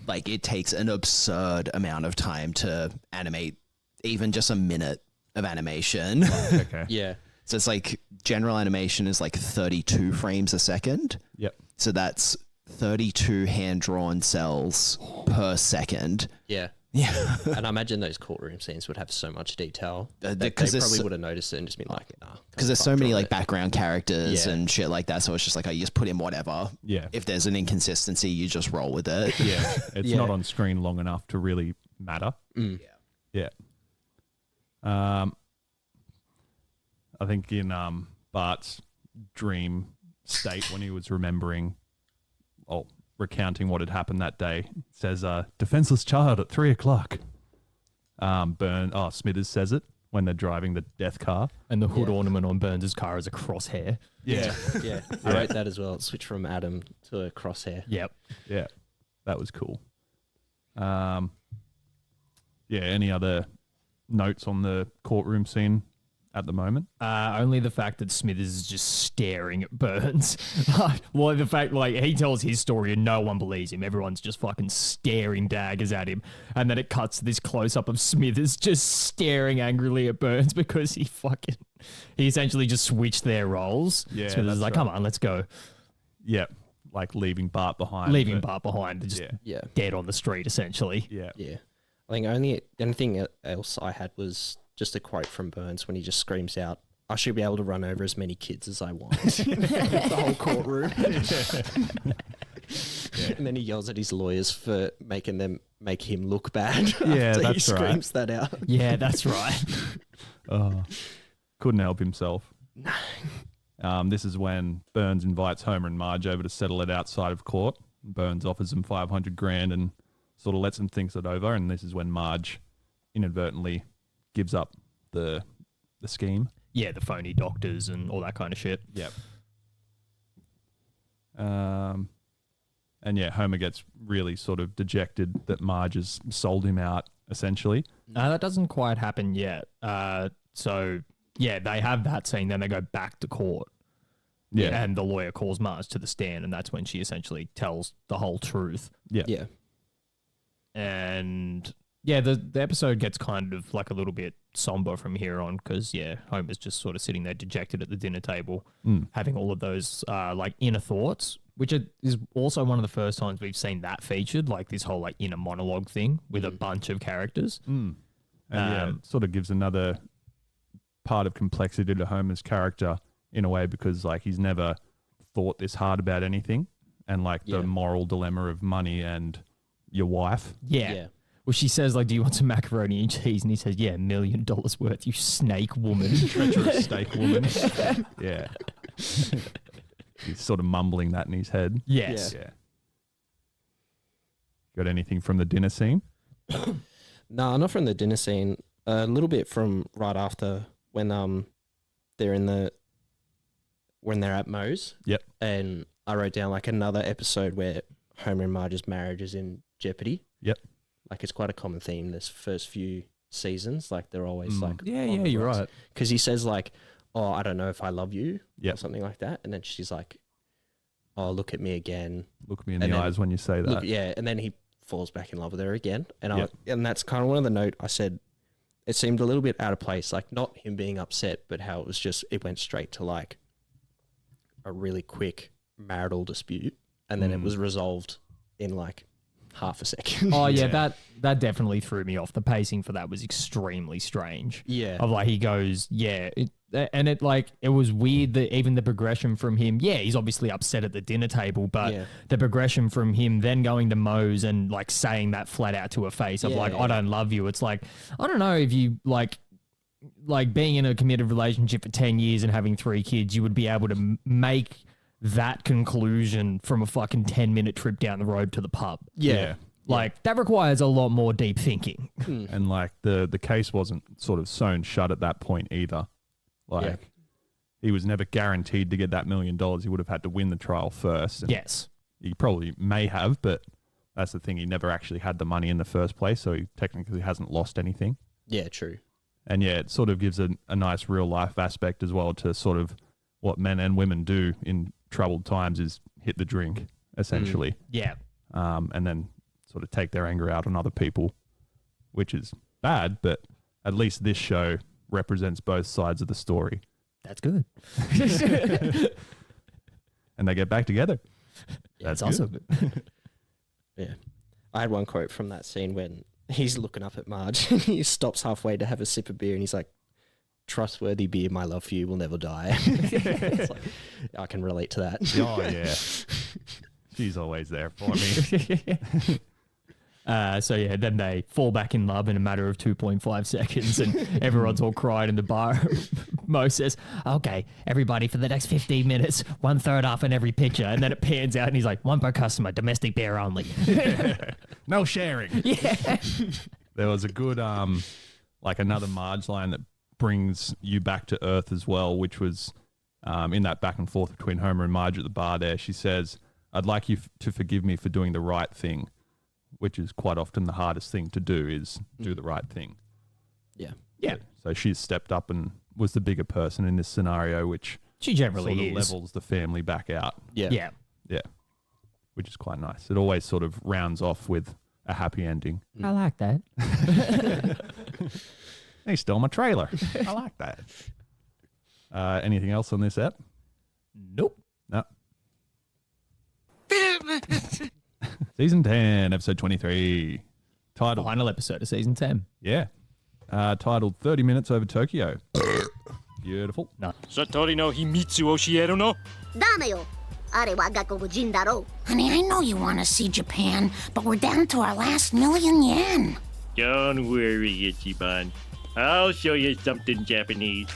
Like, it takes an absurd amount of time to animate even just a minute of animation.
Okay.
Yeah.
So it's like general animation is like 32 frames a second.
Yep.
So that's 32 hand-drawn cells per second.
Yeah.
Yeah.
And I imagine those courtroom scenes would have so much detail. They
Because
probably would have noticed it and just been like, nah.
Because there's so many like background characters and shit like that. So it's just like, you just put in whatever.
Yeah.
If there's an inconsistency, you just roll with it.
Yeah. It's not on screen long enough to really matter. Yeah. I think in Bart's dream state when he was recounting what had happened that day, it says defenseless child at 3:00. Smithers says it when they're driving the death car.
And the hood ornament on Burns' car is a crosshair.
Yeah.
Yeah. I wrote that as well. It switched from Adam to a crosshair.
Yep.
Yeah. That was cool. Any other notes on the courtroom scene at the moment?
Only the fact that Smithers is just staring at Burns. Well, the fact, like, he tells his story and no one believes him. Everyone's just fucking staring daggers at him. And then it cuts to this close-up of Smithers just staring angrily at Burns because he essentially just switched their roles.
Yeah,
Smithers is like, come on, let's go.
Yeah. Like leaving Bart behind.
Bart behind, just dead on the street, essentially.
Yeah.
Yeah. I think the only thing else I had was just a quote from Burns when he just screams out, I should be able to run over as many kids as I want. The whole courtroom. And then he yells at his lawyers for making them make him look bad.
Yeah,
after
that's
he screams that out.
Yeah, that's right.
Couldn't help himself. This is when Burns invites Homer and Marge over to settle it outside of court. Burns offers them $500,000 and sort of lets them think it over. And this is when Marge inadvertently gives up the scheme.
Yeah, the phony doctors and all that kind of shit.
Yep. And Homer gets really sort of dejected that Marge has sold him out, essentially.
No, that doesn't quite happen yet. So, they have that scene, then they go back to court.
Yeah.
And the lawyer calls Marge to the stand, and that's when she essentially tells the whole truth.
Yeah.
Yeah.
And the episode gets kind of like a little bit somber from here on because, Homer's just sort of sitting there dejected at the dinner table, having all of those like inner thoughts, which is also one of the first times we've seen that featured, like this whole like inner monologue thing with a bunch of characters.
And it sort of gives another part of complexity to Homer's character in a way because like he's never thought this hard about anything and like the moral dilemma of money and your wife.
Yeah. Well, she says, like, do you want some macaroni and cheese? And he says, yeah, $1 million worth, you snake woman.
Treacherous steak woman. Yeah. He's sort of mumbling that in his head.
Yes.
Yeah. Got anything from the dinner scene?
No, not from the dinner scene. A little bit from right after when they're when they're at Moe's.
Yep.
And I wrote down like another episode where Homer and Marge's marriage is in jeopardy.
Yep.
Like it's quite a common theme this first few seasons. Like they're always like,
Yeah, you're right.
Because he says like, oh, I don't know if I love you,
Yep.
or something like that. And then she's like, oh, look at me again.
Look me in
And
the
then-
eyes when you say that.
Yeah, and then he falls back in love with her again. And
Yep.
and that's kind of one of the note I said, it seemed a little bit out of place, like not him being upset, but how it was just, it went straight to like a really quick marital dispute. And then it was resolved in like half a second.
Oh, yeah, that definitely threw me off. The pacing for that was extremely strange.
Yeah.
Of like, he goes, and it like, it was weird that even the progression from him, he's obviously upset at the dinner table, but the progression from him then going to Moe's and like saying that flat out to her face of like, I don't love you. It's like, I don't know if you like being in a committed relationship for 10 years and having 3 kids, you would be able to make that conclusion from a fucking 10-minute trip down the road to the pub.
Yeah.
Like, that requires a lot more deep thinking.
And like the case wasn't sort of sewn shut at that point either. Like he was never guaranteed to get that $1 million. He would have had to win the trial first. And
Yes.
he probably may have, but that's the thing. He never actually had the money in the first place, so he technically hasn't lost anything.
Yeah, true.
And yeah, it sort of gives a nice real life aspect as well to sort of what men and women do in troubled times is hit the drink, essentially.
Yeah.
And then sort of take their anger out on other people, which is bad, but at least this show represents both sides of the story.
That's good.
And they get back together.
That's
good.
awesome.
Yeah. I had one quote from that scene when he's looking up at Marge and he stops halfway to have a sip of beer and he's like, trustworthy beer, my love for you will never die. It's like, I can relate to that.
Oh, yeah. She's always there for me.
Then they fall back in love in a matter of 2.5 seconds and everyone's all crying in the bar. Mo says, okay, everybody for the next 15 minutes, 1/3 off in every picture. And then it pans out and he's like, 1 per customer, domestic beer only.
No sharing.
Yeah.
There was a good, like another Marge line that brings you back to earth as well, which was in that back and forth between Homer and Marge at the bar there. She says, I'd like you to forgive me for doing the right thing, which is quite often the hardest thing to do is do the right thing.
Yeah.
Yeah.
So she's stepped up and was the bigger person in this scenario, which
She generally
sort of
is.
levels the family back out.
Yeah.
Yeah.
Yeah. Which is quite nice. It always sort of rounds off with a happy ending.
I like that.
He stole my trailer. I like that. Anything else on this app?
Nope.
No. Season 10, episode 23. Titled,
Final episode of season 10.
yeah. Titled 30 Minutes Over Tokyo. Beautiful.
No.
Satori no Himitsu Oshieru no.
ダメよ。あれは外国人だろう。Honey, I know you want to see Japan, but we're down to our last million yen.
Don't worry, Ichiban. I'll show you something Japanese.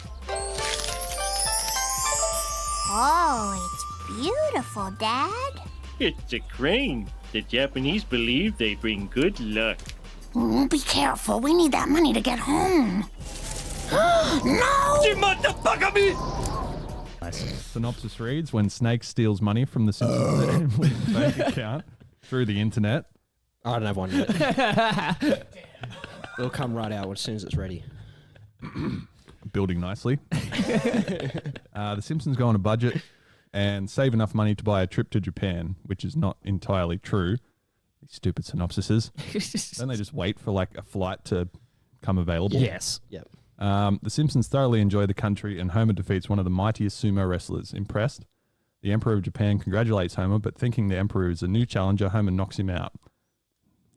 Oh, it's beautiful, Dad.
It's a crane. The Japanese believe they bring good luck.
Be careful. We need that money to get home. No!
Synopsis reads, when Snake steals money from the Simpsons bank account through the internet.
I don't have one yet. It'll come right out as soon as it's ready.
Building nicely. The Simpsons go on a budget and save enough money to buy a trip to Japan, which is not entirely true. These stupid synopsises. Then they just wait for like a flight to come available.
Yes.
Yep.
The Simpsons thoroughly enjoy the country and Homer defeats one of the mightiest sumo wrestlers. Impressed? The Emperor of Japan congratulates Homer, but thinking the Emperor is a new challenger, Homer knocks him out.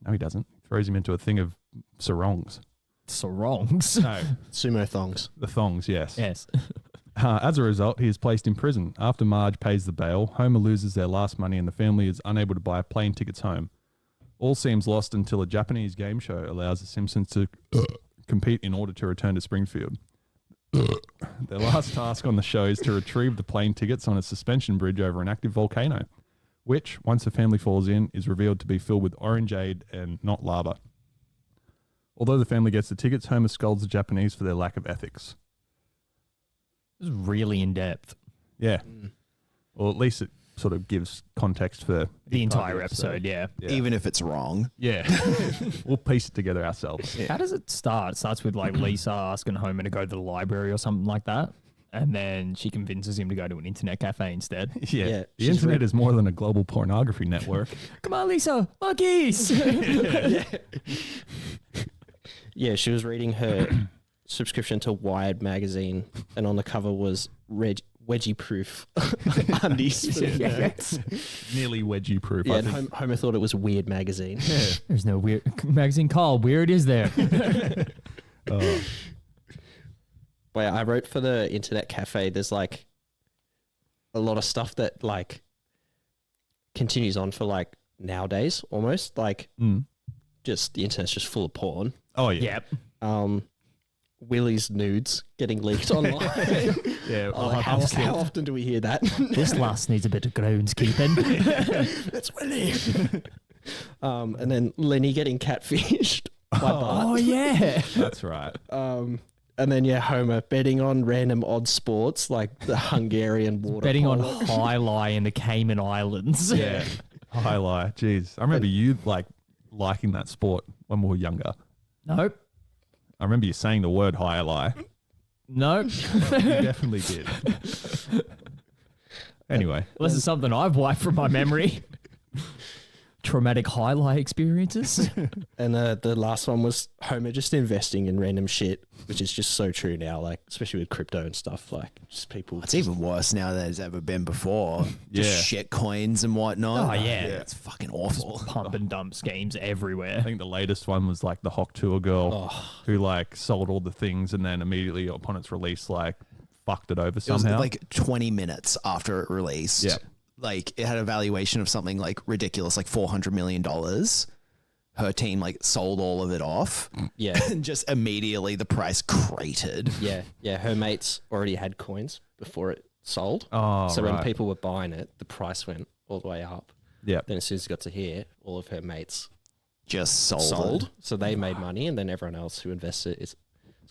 No, he doesn't. He throws him into a thing of sarongs.
Sarongs?
No.
Sumo thongs.
The thongs, yes.
Yes.
As a result, he is placed in prison. After Marge pays the bail, Homer loses their last money and the family is unable to buy plane tickets home. All seems lost until a Japanese game show allows the Simpsons to compete in order to return to Springfield. Their last task on the show is to retrieve the plane tickets on a suspension bridge over an active volcano, which, once the family falls in, is revealed to be filled with orangeade and not lava. Although the family gets the tickets, Homer scolds the Japanese for their lack of ethics.
This is really in depth.
Yeah. Well, at least it sort of gives context for
The entire episode, yeah.
Even if it's wrong.
Yeah. We'll piece it together ourselves.
How does it start? It starts with like Lisa asking Homer to go to the library or something like that. And then she convinces him to go to an internet cafe instead.
Yeah. The internet is more than a global pornography network.
Come on, Lisa. Monkeys.
Yeah, she was reading her subscription to Wired magazine, and on the cover was wedgie proof undies for the nerds.
Nearly wedgie proof.
Yeah, and Homer thought it was a weird magazine.
There's no weird magazine called Weird, is there?
Oh.
But yeah, I wrote for the internet cafe. There's like a lot of stuff that like continues on for like nowadays almost. Like just the internet's just full of porn.
Oh yeah.
Yep.
Willie's nudes getting leaked online.
Yeah.
Like, how often do we hear that?
This lass needs a bit of groundskeeping.
That's Willie. And then Lenny getting catfished by Bart.
Oh yeah.
That's right.
And then Homer betting on random odd sports like the Hungarian water
Betting on
polo.
High Lie in the Cayman Islands.
Yeah. High lie. Jeez. I remember you like liking that sport when we were younger.
Nope.
I remember you saying the word high lie.
Nope.
You definitely did. Anyway.
Well, this is something I've wiped from my memory. Traumatic high lie experiences.
And the last one was Homer just investing in random shit, which is just so true now, like especially with crypto and stuff. Like just people.
It's even worse now than it's ever been before. Just
Yeah.
shit coins and whatnot.
Oh, yeah.
It's fucking awful.
Pump and dump schemes everywhere.
I think the latest one was like the Hawk Tour girl who like sold all the things and then immediately upon its release like fucked it over
It was
somehow.
like 20 minutes after it released.
Yeah.
Like it had a valuation of something like ridiculous, like $400 million. Her team like sold all of it off.
Yeah.
And just immediately the price cratered.
Yeah. Her mates already had coins before it sold.
Oh,
so
right.
when people were buying it, the price went all the way up.
Yeah.
Then as soon as it got to here, all of her mates
Just sold.
So they made money, and then everyone else who invested, it's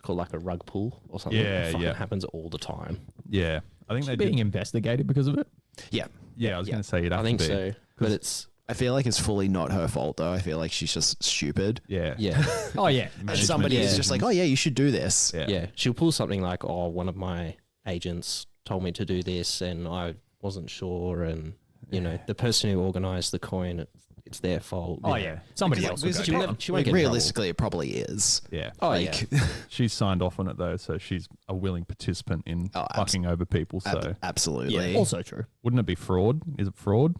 called like a rug pull or something.
Yeah,
It fucking
yeah.
happens all the time.
Yeah. I think they
Being
did.
investigated because of it.
Yeah.
Yeah, I was going to say you'd have
I think
to be.
so. But it's
I feel like it's fully not her fault though. I feel like she's just stupid.
Yeah.
yeah.
Oh yeah.
And somebody is just like, oh yeah, you should do this.
Yeah.
Yeah, she'll pull something like, "Oh, one of my agents told me to do this, and I wasn't sure." And you know, the person who organised the coin, it's their fault.
Oh yeah. Somebody else will go
She
down.
won't, she won't
Like,
get in trouble.
realistically, it probably is.
Yeah.
Oh
Like,
She's signed off on it though, so she's a willing participant in
Oh,
fucking over people. So
absolutely.
Also true.
wouldn't it be fraud? Is it fraud?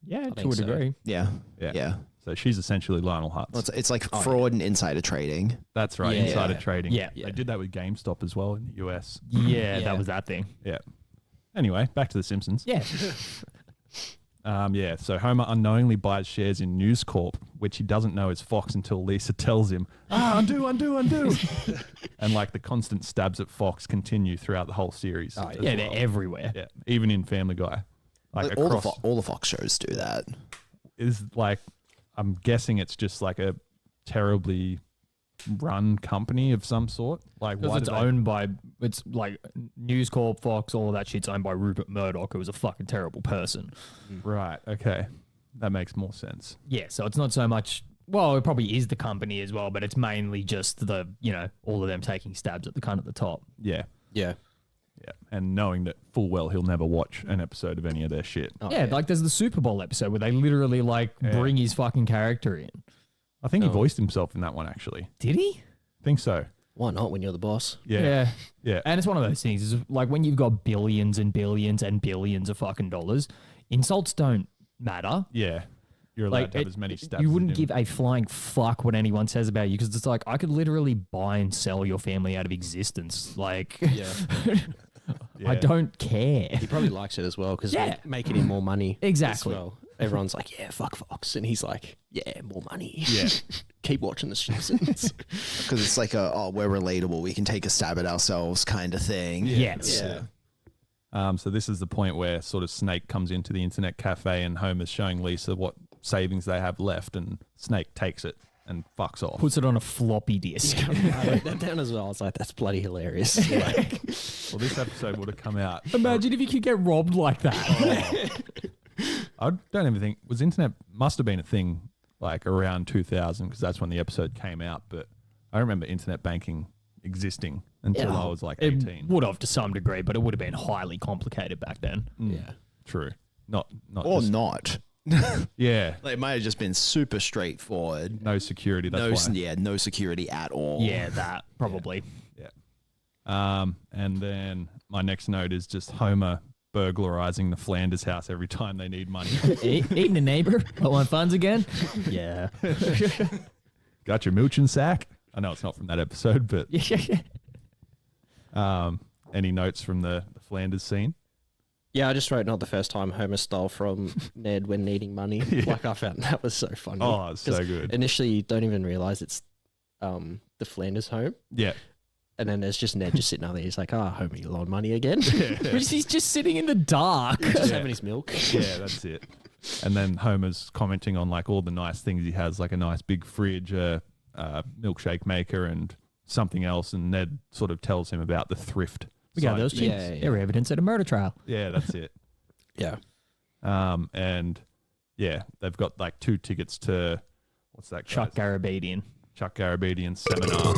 Yeah, to
think
a
so.
degree.
Yeah.
Yeah.
Yeah.
So she's essentially Lionel Hutz.
Well, it's like fraud and insider trading.
That's right.
Yeah.
Insider trading.
Yeah.
They did that with GameStop as well in the US.
Yeah,
Yeah.
that was that thing.
Yeah. Anyway, back to The Simpsons.
Yeah.
Yeah, so Homer unknowingly buys shares in News Corp, which he doesn't know is Fox until Lisa tells him, undo. And like the constant stabs at Fox continue throughout the whole series. as
Yeah, they're
well.
everywhere.
Yeah, even in Family Guy. Like
all,
across,
all the Fox shows do that.
is like, I'm guessing it's just like a terribly run company of some sort. Like,
Because
why
it's
do they-
owned by, it's like News Corp, Fox, all of that shit's owned by Rupert Murdoch, who was a fucking terrible person.
Right, okay. That makes more sense.
Yeah, so it's not so much, well, it probably is the company as well, but it's mainly just the, you know, all of them taking stabs at the cunt at the top.
Yeah.
Yeah.
Yeah. And knowing that full well he'll never watch an episode of any of their shit.
Oh,
yeah, like there's the Super Bowl episode where they literally like bring his fucking character in.
I think he voiced himself in that one, actually.
Did he?
Think so.
Why not when you're the boss?
Yeah. Yeah.
And it's one of those things, is like when you've got billions and billions and billions of fucking dollars, insults don't matter.
Yeah. You're allowed
Like
to have as many stabs.
you
as
wouldn't
him.
give a flying fuck what anyone says about you, because it's like I could literally buy and sell your family out of existence. Like,
Yeah.
I don't care.
He probably likes it as well because
Yeah.
making him more money.
Exactly.
As well. everyone's like, yeah, fuck Fox. And he's like, yeah, more money.
Yeah.
Keep watching the Simpsons.
Because it's like we're relatable. We can take a stab at ourselves kind of thing.
Yes.
Yeah.
So this is the point where sort of Snake comes into the internet cafe and Homer's showing Lisa what savings they have left, and Snake takes it and fucks off.
Puts it on a floppy disk.
I wrote that down as well. I was like, that's bloody hilarious. Like,
Well, this episode would have come out.
Imagine if you could get robbed like that.
I don't even think must have been a thing like around 2000 because that's when the episode came out. But I remember internet banking existing until I was like 18.
It would have to some degree, but it would have been highly complicated back then.
yeah.
True. Not
Or
just-
not.
Yeah.
Like, it might have just been super straightforward.
No security. That's why.
No security at all.
Yeah, that probably.
Yeah. And then my next note is just Homer burglarizing the Flanders house every time they need money.
Eating a neighbor? I want funds again? Yeah.
Got your mooching sack? I know it's not from that episode, but any notes from the Flanders scene?
Yeah, I just wrote not the first time Homer stole from Ned when needing money. Like, I found that was so funny.
Oh, it's so
'Cause
good.
Initially, you don't even realize it's the Flanders home.
Yeah.
And then there's just Ned just sitting out there. He's like, Homer, you loaned money again?
He's just sitting in the dark.
Just having his milk.
Yeah, that's it. And then Homer's commenting on like all the nice things he has, like a nice big fridge, milkshake maker, and something else. And Ned sort of tells him about the thrift.
We got
side
those
of
chips.
things.
They were evidence at a murder trial.
Yeah, that's it.
Yeah.
And yeah, they've got like 2 tickets to what's that?
Chuck Garabedian.
Chuck Garabedian seminar.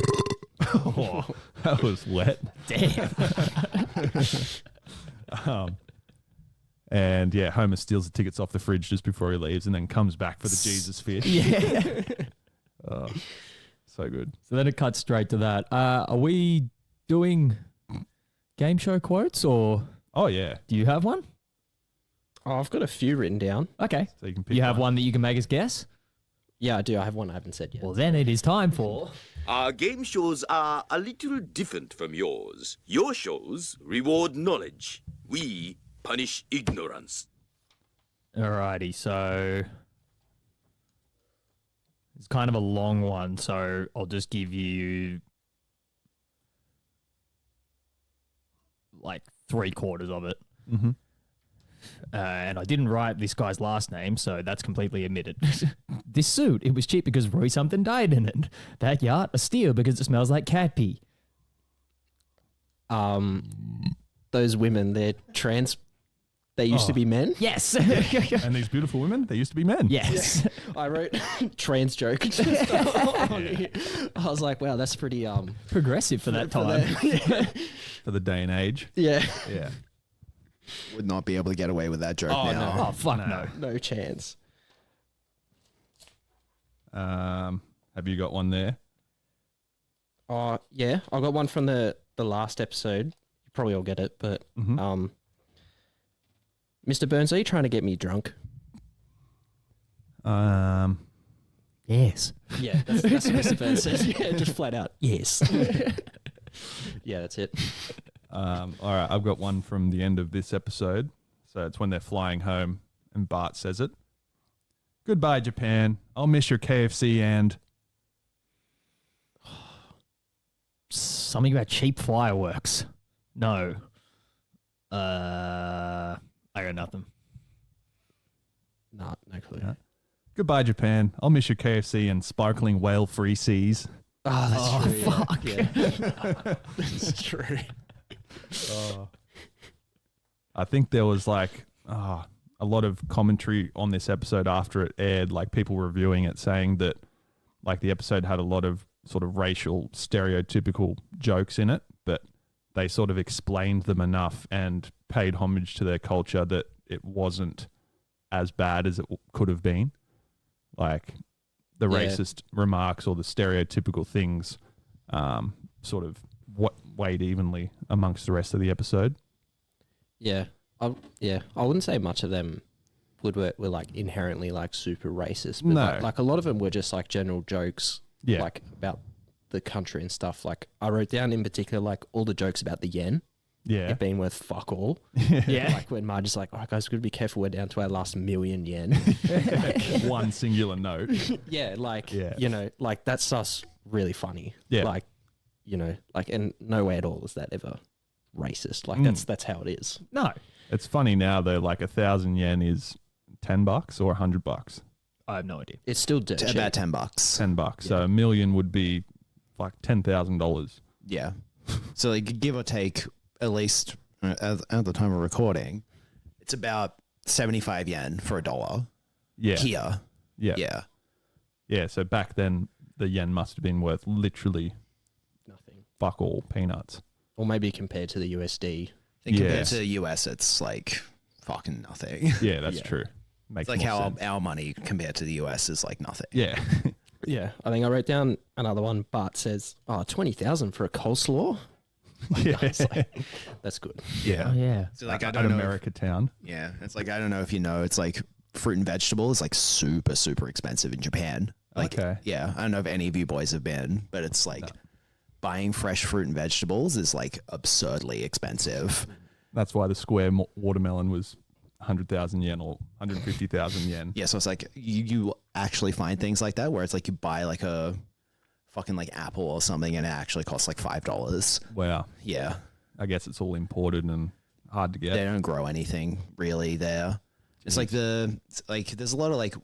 Oh, that was wet.
Damn.
And yeah, Homer steals the tickets off the fridge just before he leaves, and then comes back for the Jesus fish.
Yeah.
Oh, so good.
So then it cuts straight to that. Are we doing game show quotes, or
Oh yeah.
do you have one?
Oh, I've got a few written down.
Okay.
So you can pick
You have one that you can make us guess?
Yeah, I do. I have one I haven't said yet.
Well, then it is time for...
Our game shows are a little different from yours. Your shows reward knowledge. We punish ignorance.
Alrighty, so... It's kind of a long one, so I'll just give you... like 3/4 of it.
Mm-hmm.
And I didn't write this guy's last name, so that's completely omitted. This suit, it was cheap because Roy something died in it. That yacht, a steal because it smells like cat pee.
Those women, they're trans. They used to be men.
Yes.
And these beautiful women, they used to be men.
Yes.
I wrote trans joke. I was like, wow, that's pretty
Progressive for that time.
For the day and age.
Yeah.
Yeah.
Would not be able to get away with that joke now.
Oh, fuck no.
No chance.
Have you got one there?
Yeah, I got one from the last episode. You probably all get it, but Mr. Burns, are you trying to get me drunk?
Yes.
Yeah, that's what Mr. Burns says. Yeah, just flat out. Yes. Yeah, that's it.
All right, I've got one from the end of this episode. So it's when they're flying home and Bart says it. Goodbye, Japan. I'll miss your KFC and...
Something about cheap fireworks. No. I got nothing.
Nah, no clue.
Yeah. Goodbye, Japan. I'll miss your KFC and sparkling whale-free seas.
Oh, that's true.
Fuck.
Yeah. That's true.
I think there was like a lot of commentary on this episode after it aired, like people reviewing it saying that like the episode had a lot of sort of racial stereotypical jokes in it, but they sort of explained them enough and paid homage to their culture that it wasn't as bad as it could have been. Like the racist remarks or the stereotypical things sort of weighed evenly amongst the rest of the episode.
Yeah. I wouldn't say much of them were like inherently like super racist. But
No.
like a lot of them were just like general jokes.
Yeah.
Like about the country and stuff. Like I wrote down in particular like all the jokes about the yen.
Yeah.
it being worth fuck all.
Yeah.
Like when Marge is like, all right, guys, we've got to be careful. We're down to our last million yen.
One singular note.
Yeah, like,
Yeah.
you know, like that's us really funny.
Yeah.
Like, you know, like, and no way at all is that ever racist. Like, that's how it is.
No.
It's funny now though, like 1,000 yen is $10 or $100.
I have no idea.
It's still dirt cheap.
About $10.
$10. So a million would be like $10,000.
Yeah. So like give or take, at least at the time of recording, it's about 75 yen for $1.
Yeah.
Here.
Yeah.
Yeah.
Yeah. So back then the yen must have been worth literally
Nothing.
fuck all, peanuts.
Or maybe compared to the USD.
And compared
Yeah.
to the US, it's like fucking nothing.
Yeah, that's
Yeah.
true. Makes
It's like
more
how
sense.
our money compared to the US is like nothing.
Yeah.
Yeah. I think I wrote down another one. Bart says, 20,000 for a coleslaw.
Yeah.
I was like, that's good.
Yeah.
Oh, yeah.
So like I
At
don't know.
America Town.
Yeah. It's like I don't know if you know, it's like fruit and vegetable is like super, super expensive in Japan. Like
Okay.
yeah. I don't know if any of you boys have been, but it's like buying fresh fruit and vegetables is like absurdly expensive.
That's why the square watermelon was 100,000 yen or 150,000 yen.
Yeah, so it's like you actually find things like that where it's like you buy like a fucking like apple or something and it actually costs like $5.
Wow.
Yeah.
I guess it's all imported and hard to get.
They don't grow anything really there. It's like there's a lot of like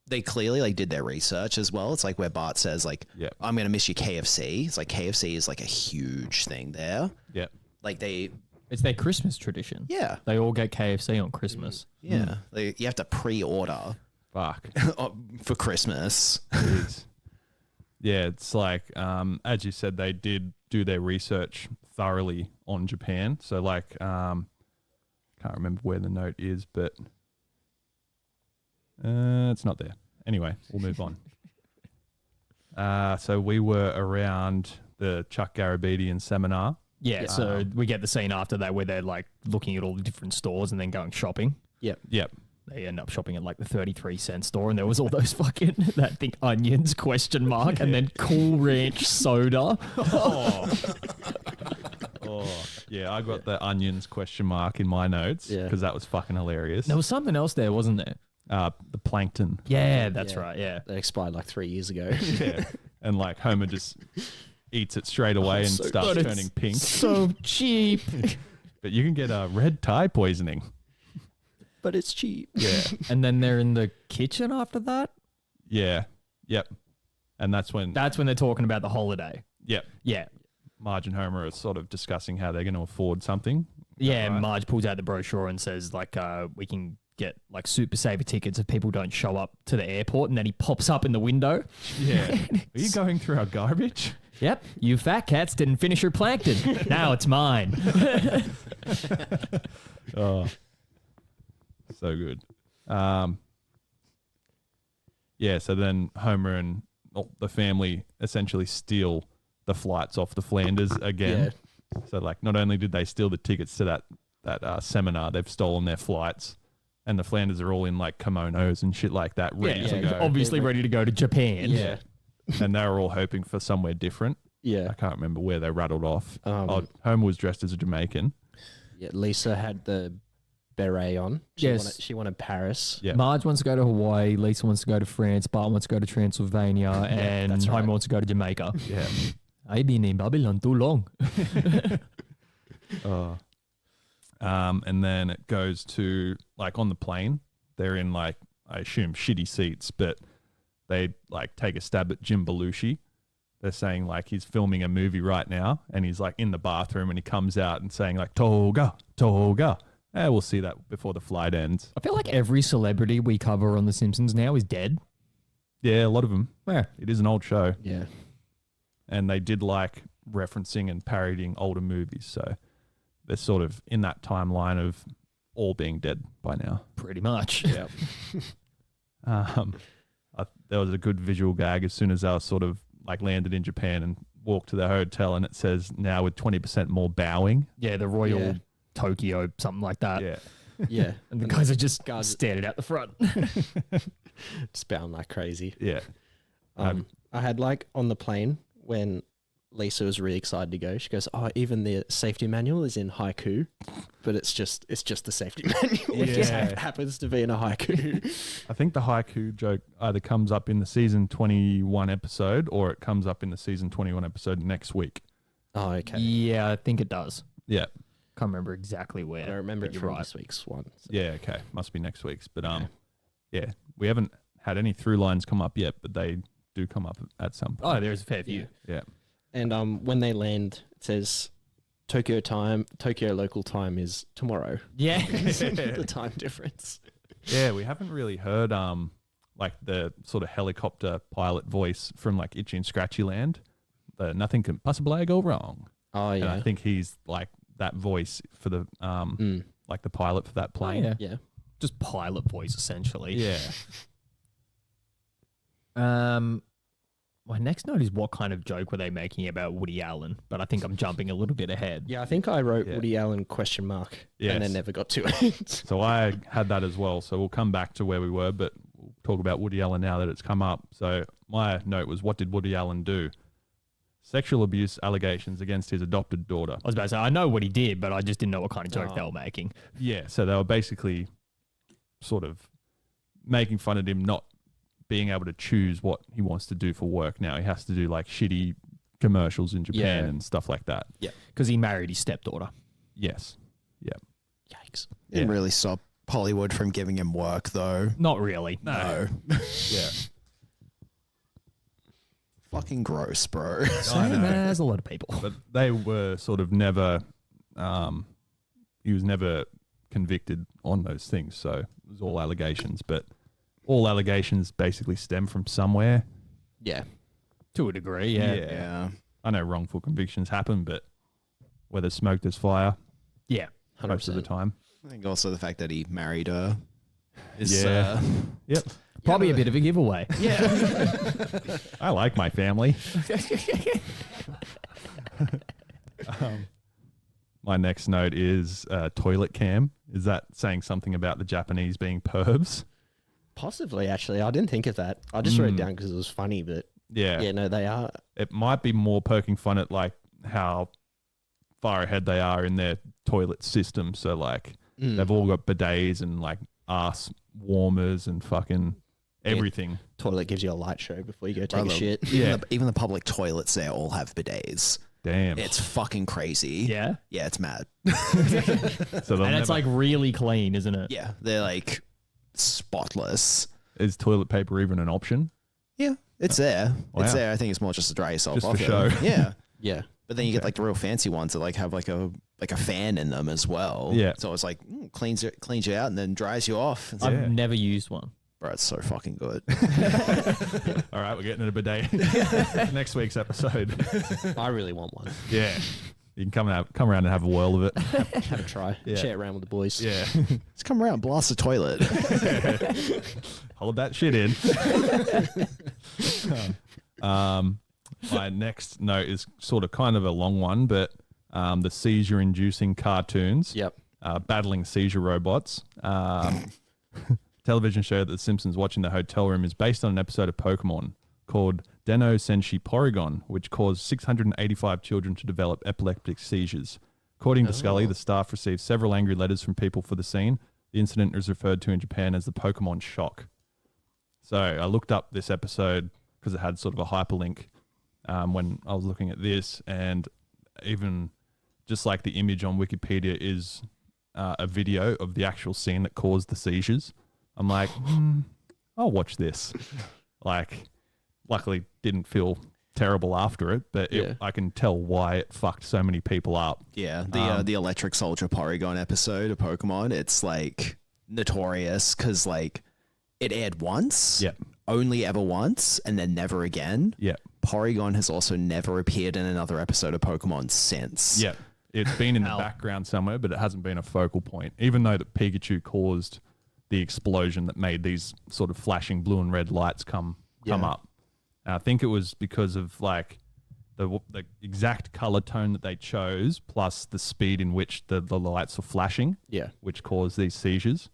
they clearly like did their research as well. It's like where Bart says like,
Yep.
I'm gonna miss your KFC. It's like KFC is like a huge thing there.
Yep.
Like
It's their Christmas tradition.
Yeah.
They all get KFC on Christmas.
Yeah. Like, you have to pre-order
Fuck.
for Christmas.
Jeez. Yeah, it's like, as you said, they did do their research thoroughly on Japan. So, like, can't remember where the note is, but it's not there. Anyway, we'll move on. So we were around the Chuck Garabedian seminar.
Yeah, so we get the scene after that where they're like looking at all the different stores and then going shopping.
Yep.
Yep.
They end up shopping at like the 33-cent store and there was all those fucking, that thing, onions, question mark, and then Cool Ranch soda.
Oh, yeah, I got the onions question mark in my notes because that was fucking hilarious.
There was something else there, wasn't there?
The Plankton.
Yeah, that's right, yeah.
They expired like 3 years ago.
Yeah. And like Homer just eats it straight away and starts
God,
turning pink.
So cheap.
But you can get red tie poisoning.
But it's cheap.
Yeah.
And then they're in the kitchen after that?
Yeah. Yep. And that's when
they're talking about the holiday.
Yep.
Yeah.
Marge and Homer are sort of discussing how they're going to afford something.
Yeah, Marge pulls out the brochure and says like we can get like super saver tickets if people don't show up to the airport, and then he pops up in the window.
Yeah. Are you going through our garbage?
Yep. You fat cats didn't finish your plankton. Now it's mine.
Oh. So good. Yeah, so then Homer and the family essentially steal the flights off the Flanders again. Yeah. So like not only did they steal the tickets to that seminar, they've stolen their flights. And the Flanders are all in like kimonos and shit like that, ready to go.
Obviously ready to go to Japan.
Yeah.
And they were all hoping for somewhere different.
Yeah.
I can't remember where they rattled off. Homer was dressed as a Jamaican.
Yeah, Lisa had the beret on. She wanted Paris.
Yeah.
Marge wants to go to Hawaii, Lisa wants to go to France, Bart wants to go to Transylvania, and
that's
Homer
right.
wants to go to Jamaica.
Yeah.
I've been in Babylon too long.
And then it goes to like on the plane. They're in like, I assume, shitty seats, but they like take a stab at Jim Belushi. They're saying like he's filming a movie right now and he's like in the bathroom and he comes out and saying like, Toga, Toga. We'll see that before the flight ends.
I feel like every celebrity we cover on The Simpsons now is dead.
Yeah, a lot of them.
Yeah.
It is an old show.
Yeah.
And they did like referencing and parodying older movies. So they're sort of in that timeline of all being dead by now.
Pretty much.
Yeah.
There was a good visual gag as soon as I was sort of like landed in Japan and walked to the hotel and it says now with 20% more bowing.
Yeah, the Royal Tokyo, something like that.
Yeah.
Yeah.
And the guys are just standing out the front.
Just bowing like crazy.
Yeah.
I had like on the plane when Lisa was really excited to go. She goes, "Oh, even the safety manual is in haiku, but it's just the safety manual. It just happens to be in a haiku."
I think the haiku joke either comes up in the season 21 episode or it comes up in the season 21 episode next week.
Oh, okay.
Yeah, I think it does.
Yeah.
Can't remember exactly where.
I don't remember it
you're
from
right.
this week's one. So.
Yeah, okay. Must be next week's. But yeah, we haven't had any through lines come up yet, but they do come up at some point.
Oh, there's a fair few.
Yeah.
And when they land, it says Tokyo local time is tomorrow.
Yeah.
The time difference.
Yeah, we haven't really heard like the sort of helicopter pilot voice from like Itchy and Scratchy Land. The nothing can possibly go wrong.
Oh yeah.
And I think he's like that voice for the like the pilot for that plane.
Oh,
Yeah.
Just pilot voice, essentially.
Yeah.
My next note is what kind of joke were they making about Woody Allen? But I think I'm jumping a little bit ahead.
Yeah, I think I wrote
Yeah.
Woody Allen ? And
Yes.
then never got to it.
So I had that as well. So we'll come back to where we were, but we'll talk about Woody Allen now that it's come up. So my note was, what did Woody Allen do? Sexual abuse allegations against his adopted daughter.
I was about to say, I know what he did, but I just didn't know what kind of joke they were making.
Yeah, so they were basically sort of making fun of him not being able to choose what he wants to do for work now. He has to do like shitty commercials in Japan
Yeah.
and stuff like that.
Yeah. Because he married his stepdaughter.
Yes. Yeah.
Yikes.
Didn't really stop Hollywood from giving him work, though.
Not really.
No.
Yeah.
Fucking gross, bro.
Same as a lot of people.
But they were sort of never, he was never convicted on those things. So it was all allegations, but all allegations basically stem from somewhere.
Yeah.
To a degree, yeah.
Yeah.
I know wrongful convictions happen, but where there's smoke, there's fire
Yeah.
most of the
100%.
time.
I think also the fact that he married her is
Yeah. Yep.
Probably a bit of a giveaway.
I like my family. My next note is toilet cam. Is that saying something about the Japanese being pervs?
Possibly, actually. I didn't think of that. I just wrote it down because it was funny, but
Yeah.
yeah, no, they are.
It might be more poking fun at like how far ahead they are in their toilet system. So like they've all got bidets and like ass warmers and fucking everything.
Toilet gives you a light show before you go take
Brother,
a shit.
Even the public toilets there all have bidets.
Damn.
It's fucking crazy.
Yeah.
Yeah, it's mad.
So they'll
And it's
never-
like really clean, isn't it?
Yeah, they're like spotless.
is toilet paper even an option?
Yeah, it's there.
Wow.
It's there. I think it's more just to dry yourself
Just
off.
for
it.
show.
Yeah.
Yeah.
But then you get like the real fancy ones that like have like a fan in them as well.
Yeah.
So it's like cleans you out and then dries you off. It's like,
I've never used one.
bro, it's so fucking good.
All right, we're getting a bidet next week's episode.
I really want one.
Yeah. You can come around and have a whirl of it.
Have a try.
Yeah.
Share it around with the boys.
Yeah.
Just come around, blast the toilet.
Hold that shit in. My next note is sort of kind of a long one, but the seizure-inducing cartoons.
Yep.
Battling seizure robots. Television show that The Simpsons watch in the hotel room is based on an episode of Pokemon called Deno Senshi Porygon, which caused 685 children to develop epileptic seizures. According to Scully, the staff received several angry letters from people for the scene. The incident is referred to in Japan as the Pokemon shock. So I looked up this episode because it had sort of a hyperlink when I was looking at this, and even just like the image on Wikipedia is a video of the actual scene that caused the seizures. I'm like, I'll watch this. Like, luckily didn't feel terrible after it, but I can tell why it fucked so many people up.
Yeah, the Electric Soldier Porygon episode of Pokemon, it's like notorious because like it aired once, only ever once, and then never again.
Yeah,
Porygon has also never appeared in another episode of Pokemon since.
Yeah, it's been in the background somewhere, but it hasn't been a focal point. Even though that Pikachu caused the explosion that made these sort of flashing blue and red lights come up. And I think it was because of like the exact color tone that they chose, plus the speed in which the lights were flashing, which caused these seizures.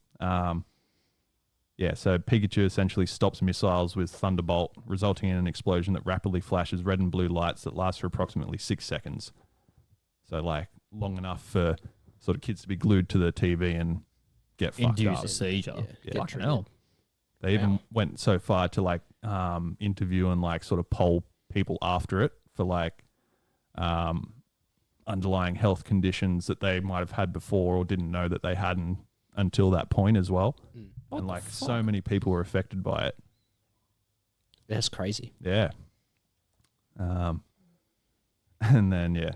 Yeah, so Pikachu essentially stops missiles with Thunderbolt, resulting in an explosion that rapidly flashes red and blue lights that last for approximately 6 seconds. So, like, long enough for sort of kids to be glued to the TV and get fucked
Induce
up.
a seizure.
Yeah.
Fucking hell.
They even went so far to, like, interview and, like, sort of poll people after it for, like, underlying health conditions that they might have had before or didn't know that they hadn't until that point as well. And like so many people were affected by it.
That's crazy.
Yeah. And then, yeah,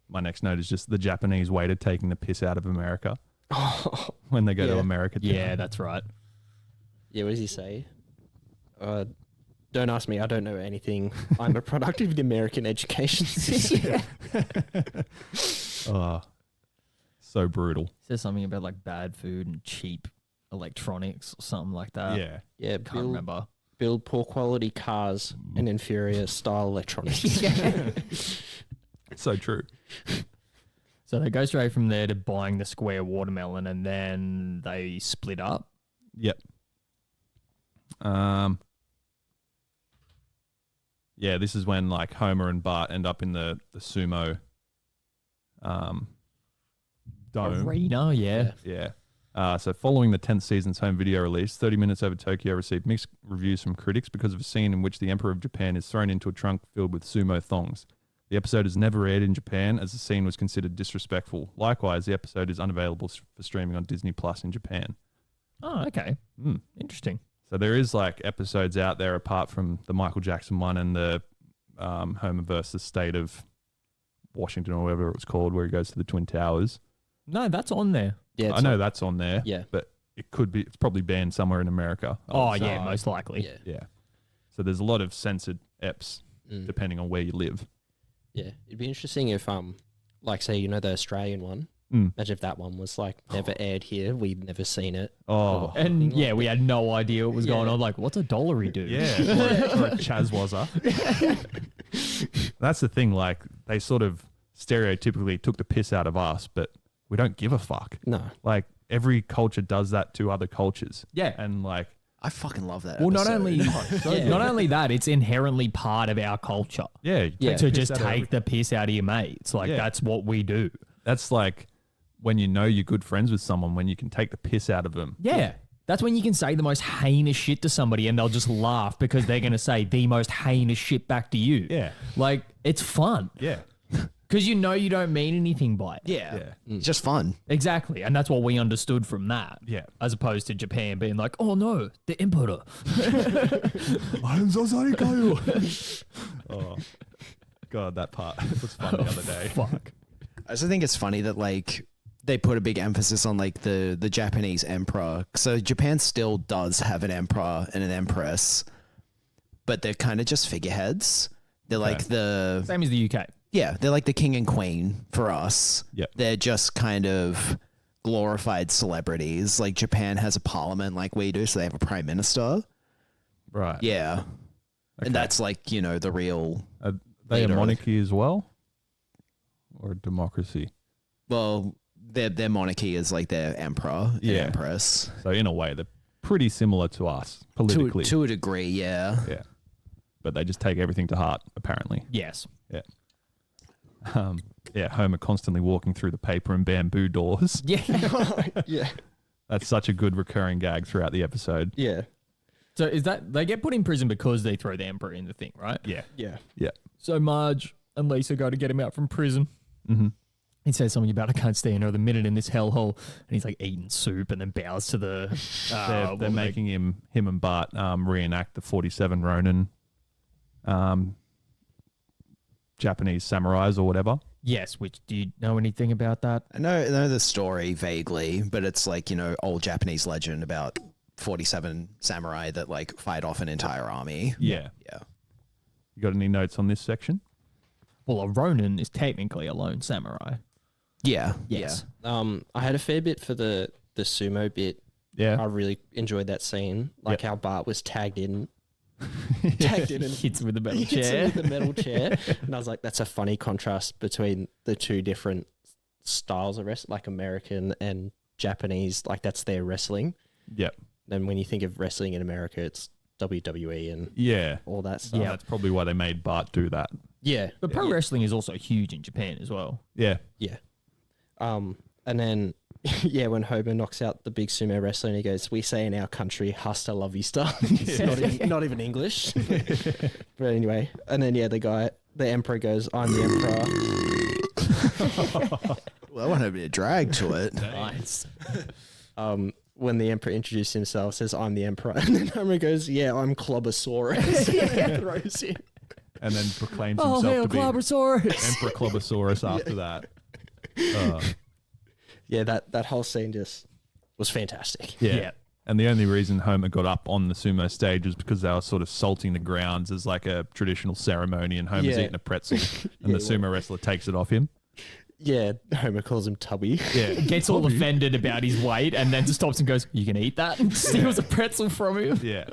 my next note is just the Japanese waiter taking the piss out of America when they go to America.
Yeah, that's right.
Yeah, what does he say? Don't ask me. I don't know anything. I'm a product of the American education system.
Oh, so brutal.
Says something about like bad food and cheap electronics or something like that.
Yeah.
Yeah,
Can't remember.
Build poor quality cars and inferior style electronics.
So true.
So they go straight from there to buying the square watermelon, and then they split up.
Yep. Yeah, this is when like Homer and Bart end up in the sumo dome.
Arena, yeah.
Yeah. So following the 10th season's home video release, 30 Minutes Over Tokyo received mixed reviews from critics because of a scene in which the Emperor of Japan is thrown into a trunk filled with sumo thongs. The episode is never aired in Japan as the scene was considered disrespectful. Likewise, the episode is unavailable for streaming on Disney Plus in Japan.
Oh, okay. Interesting.
So there is like episodes out there apart from the Michael Jackson one and the Homer versus State of Washington or whatever it was called, where he goes to the Twin Towers.
No, that's on there.
Yeah,
I know that's on there.
Yeah.
But it could be, it's probably banned somewhere in America.
Oh, yeah, most likely.
Yeah.
Yeah. So there's a lot of censored eps depending on where you live.
Yeah, it'd be interesting if, like, say, you know, the Australian one. Imagine if that one was like never aired here. We'd never seen it.
Oh,
and yeah, we had no idea what was going on. Like, what's a dollary do?
Yeah, or a Chazwazza. That's the thing. Like, they sort of stereotypically took the piss out of us, but we don't give a fuck.
No.
Like, every culture does that to other cultures.
Yeah.
And like,
I fucking love that.
Well, not
episode.
only not only that, it's inherently part of our culture.
Yeah,
To just take the piss out of your mates. Like, that's what we do.
That's like when you know you're good friends with someone, when you can take the piss out of them.
Yeah. That's when you can say the most heinous shit to somebody and they'll just laugh because they're going to say the most heinous shit back to you.
Yeah.
Like, it's fun.
Yeah.
Because you know you don't mean anything by it.
Yeah. It's just fun.
Exactly. And that's what we understood from that.
Yeah.
As opposed to Japan being like, oh no, the emperor.
I'm so sorry, Kyle. Oh, God, that part was fun the other day.
Fuck.
I also think it's funny that like they put a big emphasis on like the Japanese emperor. So Japan still does have an emperor and an empress, but they're kind of just figureheads. They're like the
Same as the UK.
Yeah, they're like the king and queen for us.
Yep.
They're just kind of glorified celebrities. Like Japan has a parliament like we do, so they have a prime minister.
Right.
Yeah.
Okay.
And that's like, you know, the real
Are they a
leader.
monarchy as well? Or a democracy?
Well, their monarchy is like their emperor and empress.
So in a way, they're pretty similar to us politically.
To a degree, yeah.
Yeah. But they just take everything to heart, apparently.
Yes.
Yeah. Homer constantly walking through the paper and bamboo doors.
Yeah.
Yeah.
That's such a good recurring gag throughout the episode.
Yeah.
So is that they get put in prison because they throw the emperor in the thing, right?
Yeah.
Yeah.
Yeah.
So Marge and Lisa go to get him out from prison.
Mm-hmm.
He says something about I can't stay another minute in this hellhole, and he's like eating soup and then bows to the.
They're making him and Bart reenact the 47 Ronin Japanese samurais or whatever.
Yes, which do you know anything about that?
I know the story vaguely, but it's like, you know, old Japanese legend about 47 samurai that like fight off an entire army.
Yeah.
Yeah.
You got any notes on this section?
Well, a Ronin is technically a lone samurai.
Yeah.
Yes.
I had a fair bit for the sumo bit.
Yeah.
I really enjoyed that scene. Like how Bart was tagged in and
hits with the metal
hits
chair.
him with the metal chair. And I was like, that's a funny contrast between the two different styles of wrestling, like American and Japanese. Like that's their wrestling.
Yep.
then when you think of wrestling in America, it's WWE and
Yeah.
all that stuff.
That's probably why they made Bart do that.
Yeah.
But pro wrestling is also huge in Japan as well.
Yeah.
Yeah. And then, yeah, when Homer knocks out the big sumo wrestler and he goes, we say in our country, hasta la vista. It's not even English. But anyway, and then, yeah, the emperor goes, I'm the emperor.
Well, I want a bit of drag to it.
Nice.
When the emperor introduces himself, says, I'm the emperor. And then Homer goes, yeah, I'm Clobosaurus. Throws him.
And then proclaims
Oh,
himself
hail
to be
Clobosaurus.
Emperor Clobosaurus after that.
Yeah, that whole scene just was fantastic.
Yeah. And the only reason Homer got up on the sumo stage was because they were sort of salting the grounds as like a traditional ceremony, and Homer's eating a pretzel, and the sumo wrestler takes it off him.
Yeah, Homer calls him Tubby.
Yeah,
Gets all offended about his weight and then just stops and goes, you can eat that? And steals a pretzel from him.
Yeah,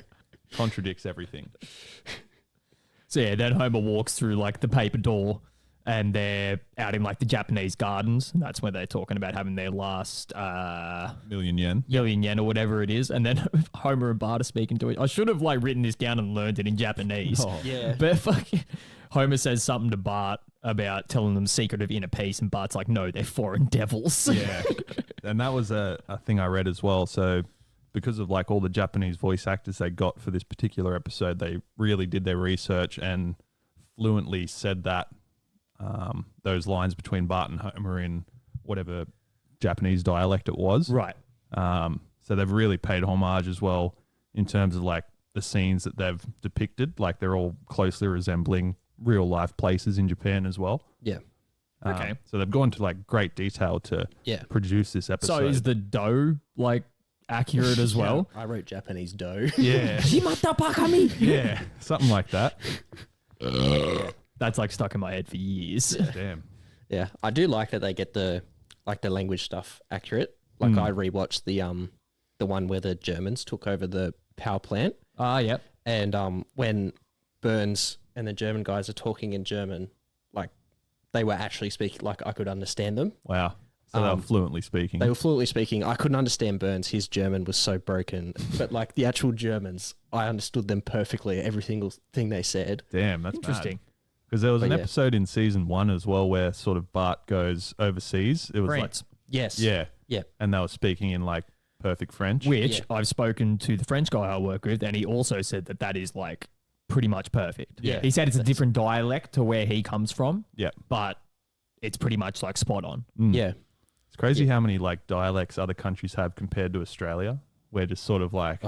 contradicts everything.
So yeah, then Homer walks through like the paper door and they're out in like the Japanese gardens. And that's where they're talking about having their last
million yen
or whatever it is. And then Homer and Bart are speaking to it. I should have like written this down and learned it in Japanese.
Oh.
Yeah.
But fucking Homer says something to Bart about telling them secret of inner peace, and Bart's like, no, they're foreign devils.
Yeah. And that was a thing I read as well. So because of like all the Japanese voice actors they got for this particular episode, they really did their research and fluently said that those lines between Bart and Homer in whatever Japanese dialect it was.
Right.
So they've really paid homage as well in terms of like the scenes that they've depicted. Like they're all closely resembling real life places in Japan as well.
Yeah.
Okay.
So they've gone to like great detail to produce this episode.
So is the dough like accurate as well?
I wrote Japanese dough.
Yeah. Yeah. Something like that.
That's like stuck in my head for years.
Damn.
Yeah, I do like that they get the language stuff accurate. Like I rewatched the one where the Germans took over the power plant.
Yep.
And when Burns and the German guys are talking in German, like they were actually speaking, like I could understand them.
Wow. So they were fluently speaking.
They were fluently speaking. I couldn't understand Burns. His German was so broken. But like the actual Germans, I understood them perfectly, every single thing they said.
Damn, that's
Interesting.
Because there was an
yeah.
episode in season 1 as well where sort of Bart goes overseas. It was
France.
Yes.
like,
Yeah.
and they were speaking in like perfect French.
Which I've spoken to the French guy I work with, and he also said that that is like pretty much perfect.
Yeah.
He said it's a different dialect to where he comes from,
Yeah.
but it's pretty much like spot on.
Yeah.
It's crazy how many like dialects other countries have compared to Australia. We're just sort of like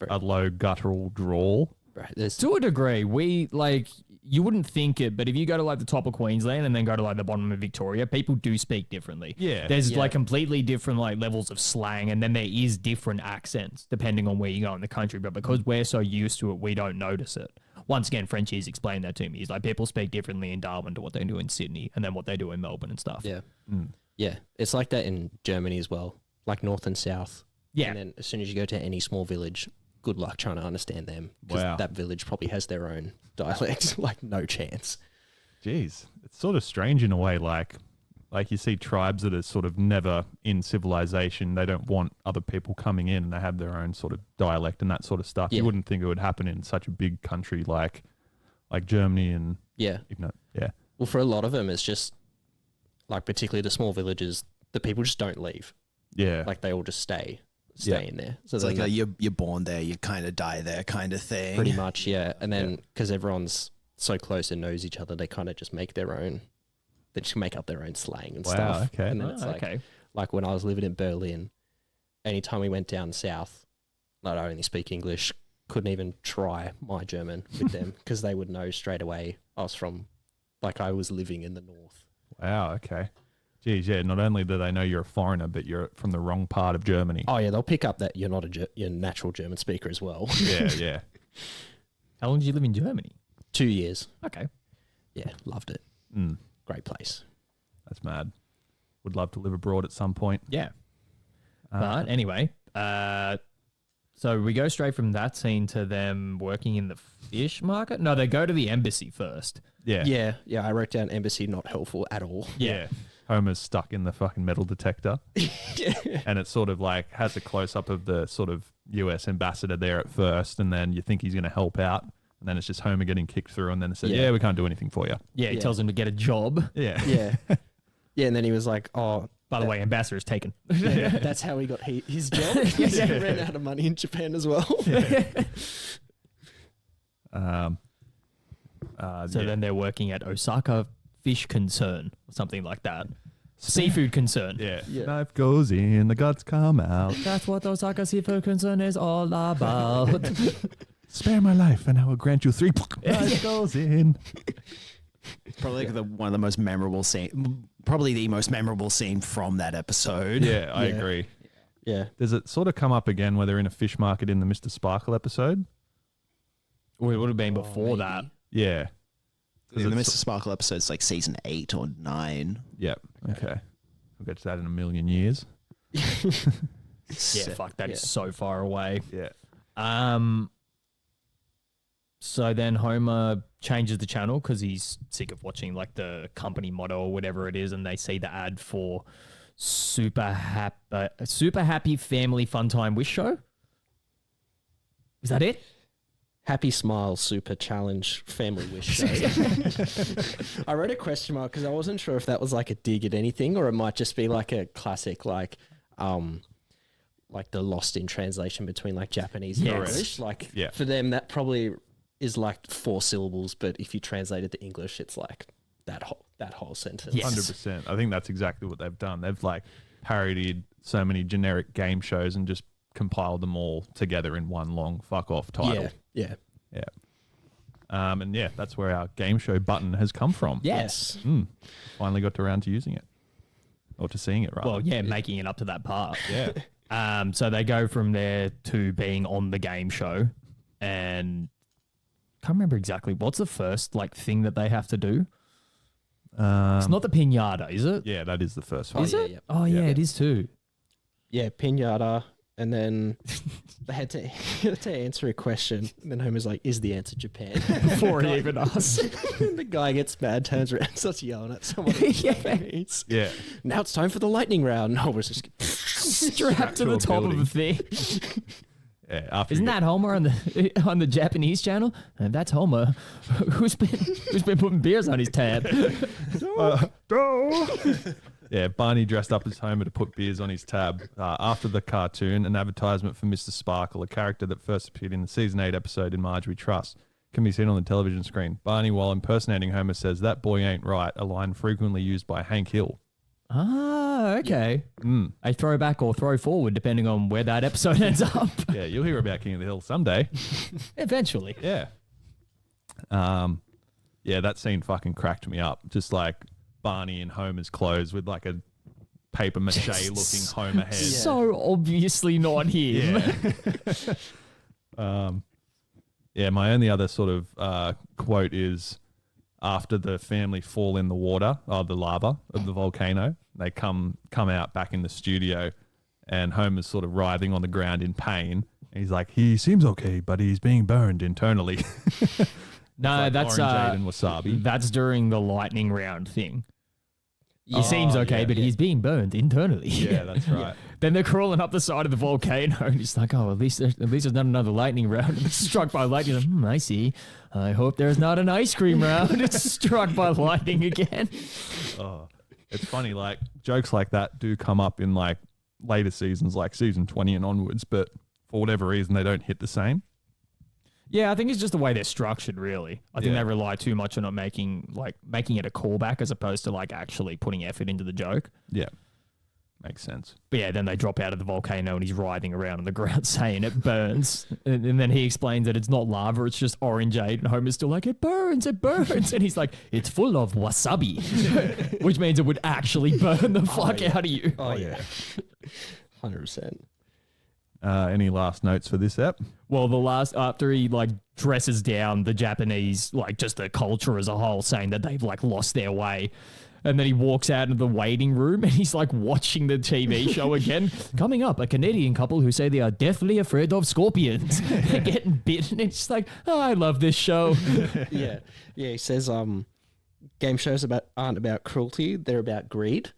a low guttural drawl.
Right. There's
To a degree, we like, you wouldn't think it, but if you go to like the top of Queensland and then go to like the bottom of Victoria, people do speak differently.
Yeah.
There's like completely different like levels of slang, and then there is different accents depending on where you go in the country. But because we're so used to it, we don't notice it. Once again, Frenchie's explained that to me. He's like, people speak differently in Darwin to what they do in Sydney, and then what they do in Melbourne and stuff.
Yeah. Yeah. It's like that in Germany as well, like north and south.
Yeah.
And then as soon as you go to any small village, good luck trying to understand them. 'Cause
Wow.
that village probably has their own dialect. Like no chance.
Jeez. It's sort of strange in a way. Like you see tribes that are sort of never in civilization. They don't want other people coming in, and they have their own sort of dialect and that sort of stuff.
Yeah.
You wouldn't think it would happen in such a big country like Germany and
Yeah.
yeah.
Well, for a lot of them, it's just like particularly the small villages, the people just don't leave.
Yeah.
Like they all just stay
Yeah.
in there. So
It's
then
like you're born there, you kind of die there, kind of thing.
pretty much, yeah. And then because everyone's so close and knows each other, they kind of just make their own. They just make up their own slang and
Wow,
stuff.
okay.
And then it's like when I was living in Berlin, anytime we went down south, like I only speak English, couldn't even try my German with them because they would know straight away I was living in the north.
Wow. Okay. Geez, yeah. Not only do they know you're a foreigner, but you're from the wrong part of Germany.
Oh yeah, they'll pick up that you're not you're a natural German speaker as well.
Yeah.
How long did you live in Germany?
2 years.
Okay.
Yeah, loved it.
Mm,
Great place.
that's mad. Would love to live abroad at some point.
Yeah. But anyway, so we go straight from that scene to them working in the fish market. No, they go to the embassy first.
Yeah.
Yeah. I wrote down embassy not helpful at all.
Yeah. Homer's stuck in the fucking metal detector. And it sort of like has a close up of the sort of, US ambassador there at first, and then you think he's going to help out, and then it's just Homer getting kicked through, and then it says,
Yeah.
we can't do anything for you.
Yeah, he tells him to get a job.
Yeah.
Yeah. Yeah, and then he was like, oh,
By the way, ambassador is taken.
yeah, that's how he got his job. He ran out of money in Japan as well.
So then they're working at Osaka Fish Concern or something like that. Seafood Concern.
Yeah. Knife goes in, the guts come out.
That's what Osaka Seafood Concern is all about.
Spare my life, and I will grant you 3. Knife goes in.
Probably one of the most memorable scene, probably the most memorable scene from that episode.
Yeah, I agree.
Yeah.
Does it sort of come up again where they're in a fish market in the Mr. Sparkle episode?
Well, it would have been before that.
Yeah.
The Mr. Sparkle episode's like season 8 or 9.
Yep. Okay. We'll get to that in a million years.
Yeah, fuck, that is so far away.
Yeah.
So then Homer changes the channel because he's sick of watching like the company motto or whatever it is, and they see the ad for Super Happy Family Fun Time Wish Show. Is that it?
Happy Smile Super Challenge Family Wish Show. I wrote a question mark because I wasn't sure if that was like a dig at anything, or it might just be like a classic like the lost in translation between like Japanese and English. Like for them that probably is like 4 syllables, but if you translate it to English, it's like that whole sentence.
100%. I think that's exactly what they've done. They've like parodied so many generic game shows and just compiled them all together in one long fuck off title.
Yeah.
And yeah, that's where our game show button has come from.
Yes.
Finally got around to using it. Or to seeing it, rather.
Well, yeah, making it up to that part.
Yeah.
So they go from there to being on the game show, and can't remember exactly what's the first like thing that they have to do. It's not the pinata, is it?
Yeah, that is the first one.
Is it? Oh yeah, it is too.
Yeah, pinata, and then they had to answer a question, and then Homer's like, "Is the answer Japan?"
Before he even asks.
The guy gets mad, turns around, starts yelling at someone.
Yeah.
Now it's time for the lightning round. Homer's just
strapped to the top of the thing.
Yeah,
Isn't that Homer on the Japanese channel? And that's Homer, who's been putting beers on his tab.
Yeah, Barney dressed up as Homer to put beers on his tab. After the cartoon, an advertisement for Mr. Sparkle, a character that first appeared in the season 8 episode in Marjorie Trust, can be seen on the television screen. Barney, while impersonating Homer, says, "That boy ain't right," a line frequently used by Hank Hill.
Ah, okay. A throwback or throw forward, depending on where that episode ends up.
Yeah, you'll hear about King of the Hill someday.
Eventually.
Yeah. Yeah, that scene fucking cracked me up. Just like Barney in Homer's clothes with like a paper mache looking Homer head.
So obviously not him.
Yeah, my only other sort of quote is after the family fall in the water, the lava of the volcano, they come out back in the studio, and Homer's sort of writhing on the ground in pain. And he's like, "He seems okay, but he's being burned internally."
No,
like
that's
orangeade and wasabi.
That's during the lightning round thing. He seems okay, but he's being burned internally.
Yeah, that's right.
Then they're crawling up the side of the volcano, and he's like, "Oh, at least there's not another lightning round." It's struck by lightning. Like, I see. I hope there's not an ice cream round. It's struck by lightning again.
Oh, it's funny. Like jokes like that do come up in like later seasons, like season 20 and onwards, but for whatever reason, they don't hit the same.
Yeah, I think it's just the way they're structured, really. I think they rely too much on not making it a callback as opposed to like actually putting effort into the joke.
Yeah. Makes sense.
But yeah, then they drop out of the volcano and he's writhing around on the ground saying it burns. and then he explains that it's not lava, it's just orangeade. And Homer's still like, it burns. And he's like, it's full of wasabi, which means it would actually burn the fuck out of you.
Oh, yeah. 100%.
Any last notes for this ep?
Well, after he like dresses down the Japanese, like just the culture as a whole, saying that they've like lost their way. And then he walks out into the waiting room and he's like watching the TV show again. Coming up, a Canadian couple who say they are deathly afraid of scorpions. They're getting bitten. It's just like, oh, I love this show.
Yeah. He says game shows aren't about cruelty, they're about greed.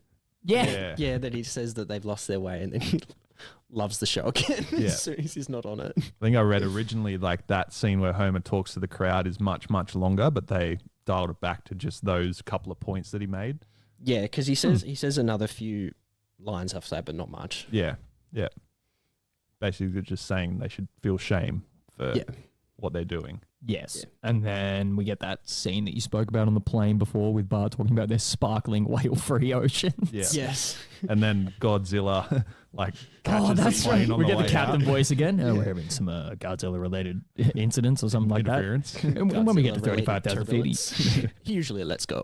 Yeah.
Yeah, that he says that they've lost their way and then he loves the show again
Yeah.
as soon as he's not on it.
I think I read originally like that scene where Homer talks to the crowd is much, much longer, but they dialed it back to just those couple of points that he made.
Yeah, because he says another few lines after that, but not much.
Yeah. Yeah. Basically, they're just saying they should feel shame for what they're doing.
Yes. And then we get that scene that you spoke about on the plane before with Bart talking about their sparkling whale-free ocean.
Yeah.
Yes.
And then Godzilla like catches
that's
the plane
right.
on
We
the
get the
way
captain
out.
voice again. We're having some Godzilla-related incidents or something like that.
Interference.
And when we get to
Godzilla-related
35,000 feet,
Usually, let's go.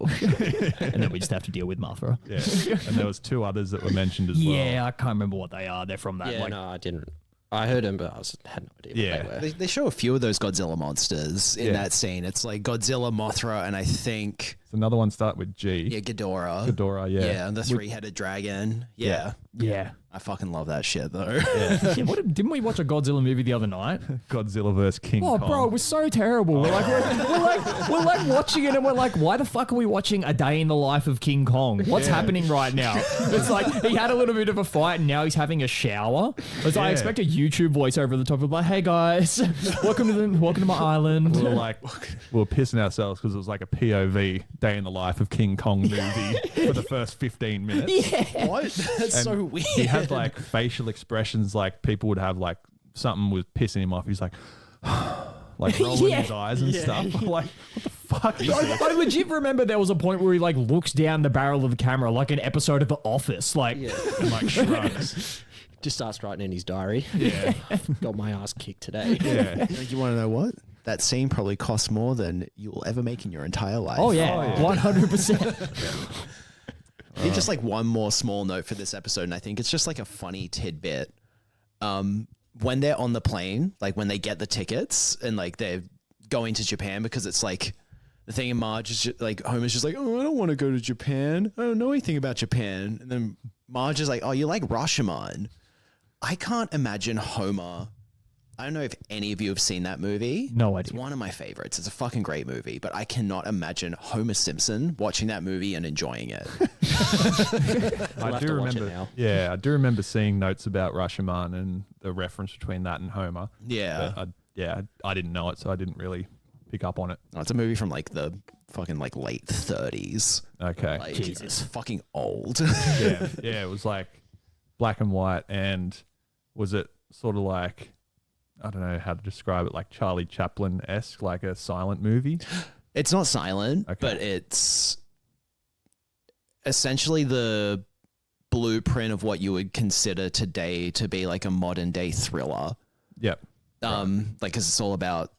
and then we just have to deal with Mothra.
Yeah. And there was 2 others that were mentioned as well.
Yeah, I can't remember what they are. They're from that.
Yeah, no, I didn't. I heard him, but had no idea what they were.
They show a few of those Godzilla monsters in that scene. It's like Godzilla, Mothra, and I think
So another one start with G.
yeah, Ghidorah.
Ghidorah, yeah.
Yeah, and the 3-headed dragon. Yeah.
Yeah.
I fucking love that shit though.
Yeah, didn't we watch a Godzilla movie the other night?
Godzilla vs. King
Oh,
Kong.
bro, it was so terrible. We're like watching it, and we're like, why the fuck are we watching A Day in the Life of King Kong? What's happening right now? It's like he had a little bit of a fight, and now he's having a shower. It's like I expect a YouTube voice over the top of like, "Hey guys, welcome to my island."
We were pissing ourselves because it was like a POV day in the life of King Kong movie for the first 15 minutes.
Yeah.
What? That's so weird.
He had like facial expressions like people would have like something was pissing him off. He's like, like rolling his eyes and stuff. Like, what the fuck is this?
I legit remember there was a point where he like looks down the barrel of the camera like an episode of The Office. Like,
And like shrugs.
Just starts writing in his diary.
Yeah.
Got my ass kicked today.
Yeah.
You want to know what? That scene probably costs more than you will ever make in your entire life.
oh yeah, 100%.
Just like one more small note for this episode, and I think it's just like a funny tidbit. When they're on the plane, like when they get the tickets and like they're going to Japan, because it's like the thing in Marge is just, like Homer's just like, oh, I don't want to go to Japan. I don't know anything about Japan. And then Marge is like, oh, you like Rashomon? I can't imagine Homer. I don't know if any of you have seen that movie.
No idea.
It's one of my favorites. It's a fucking great movie, but I cannot imagine Homer Simpson watching that movie and enjoying it.
I do remember. Yeah, I do remember seeing notes about Rashomon and the reference between that and Homer.
Yeah.
But I didn't know it, so I didn't really pick up on it.
No, it's a movie from like the fucking like late 30s.
Okay.
Like, it's fucking old.
Yeah, it was like black and white, and was it sort of like, I don't know how to describe it, like Charlie Chaplin-esque, like a silent movie?
It's not silent,
Okay.
but it's essentially the blueprint of what you would consider today to be like a modern day thriller.
Yep.
Like, 'cause it's all about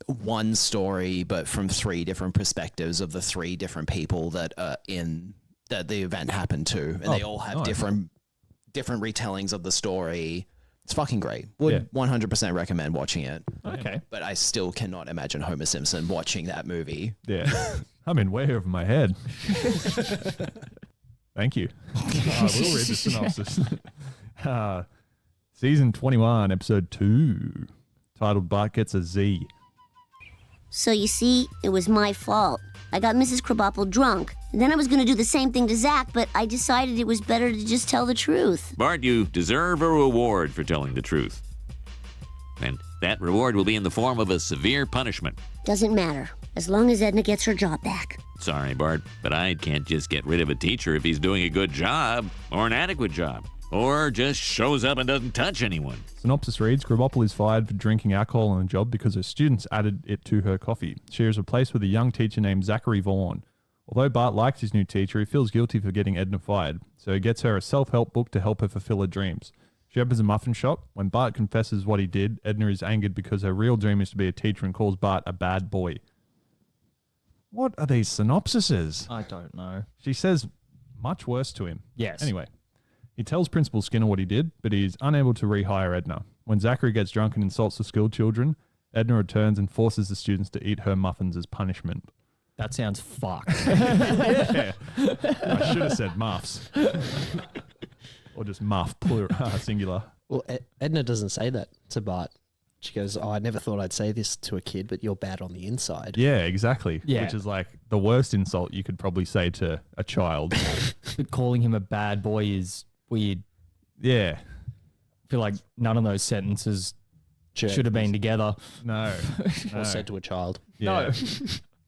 one story, but from 3 different perspectives of the 3 different people that are in that the event happened to, and they all have
nice.
different retellings of the story. It's fucking great. Would 100% recommend watching it.
Okay.
But I still cannot imagine Homer Simpson watching that movie.
Yeah. I'm in way over my head. Thank you. I will read the synopsis. Season 21, episode 2, titled Bart Gets a Z.
So you see, it was my fault. I got Mrs. Krabappel drunk. And then I was going to do the same thing to Zach, but I decided it was better to just tell the truth.
Bart, you deserve a reward for telling the truth. And that reward will be in the form of a severe punishment.
Doesn't matter, as long as Edna gets her job back.
Sorry, Bart, but I can't just get rid of a teacher if he's doing a good job or an adequate job, or just shows up and doesn't touch anyone.
Synopsis reads, Krabappel is fired for drinking alcohol on the job because her students added it to her coffee. She is replaced with a young teacher named Zachary Vaughan. Although Bart likes his new teacher, he feels guilty for getting Edna fired, so he gets her a self-help book to help her fulfill her dreams. She opens a muffin shop. When Bart confesses what he did, Edna is angered because her real dream is to be a teacher and calls Bart a bad boy. What are these synopsises?
I don't know.
She says much worse to him.
Yes.
Anyway, he tells Principal Skinner what he did, but he is unable to rehire Edna. When Zachary gets drunk and insults the school children, Edna returns and forces the students to eat her muffins as punishment.
That sounds fucked.
Yeah. I should have said muffs. Or just muff, plural, singular.
Well, Edna doesn't say that to Bart. She goes, "Oh, I never thought I'd say this to a kid, but you're bad on the inside."
Yeah, exactly.
Yeah.
Which is like the worst insult you could probably say to a child.
But calling him a bad boy is weird.
Yeah.
I feel like none of those sentences should have been together.
No.
Or said to a child.
Yeah.
No.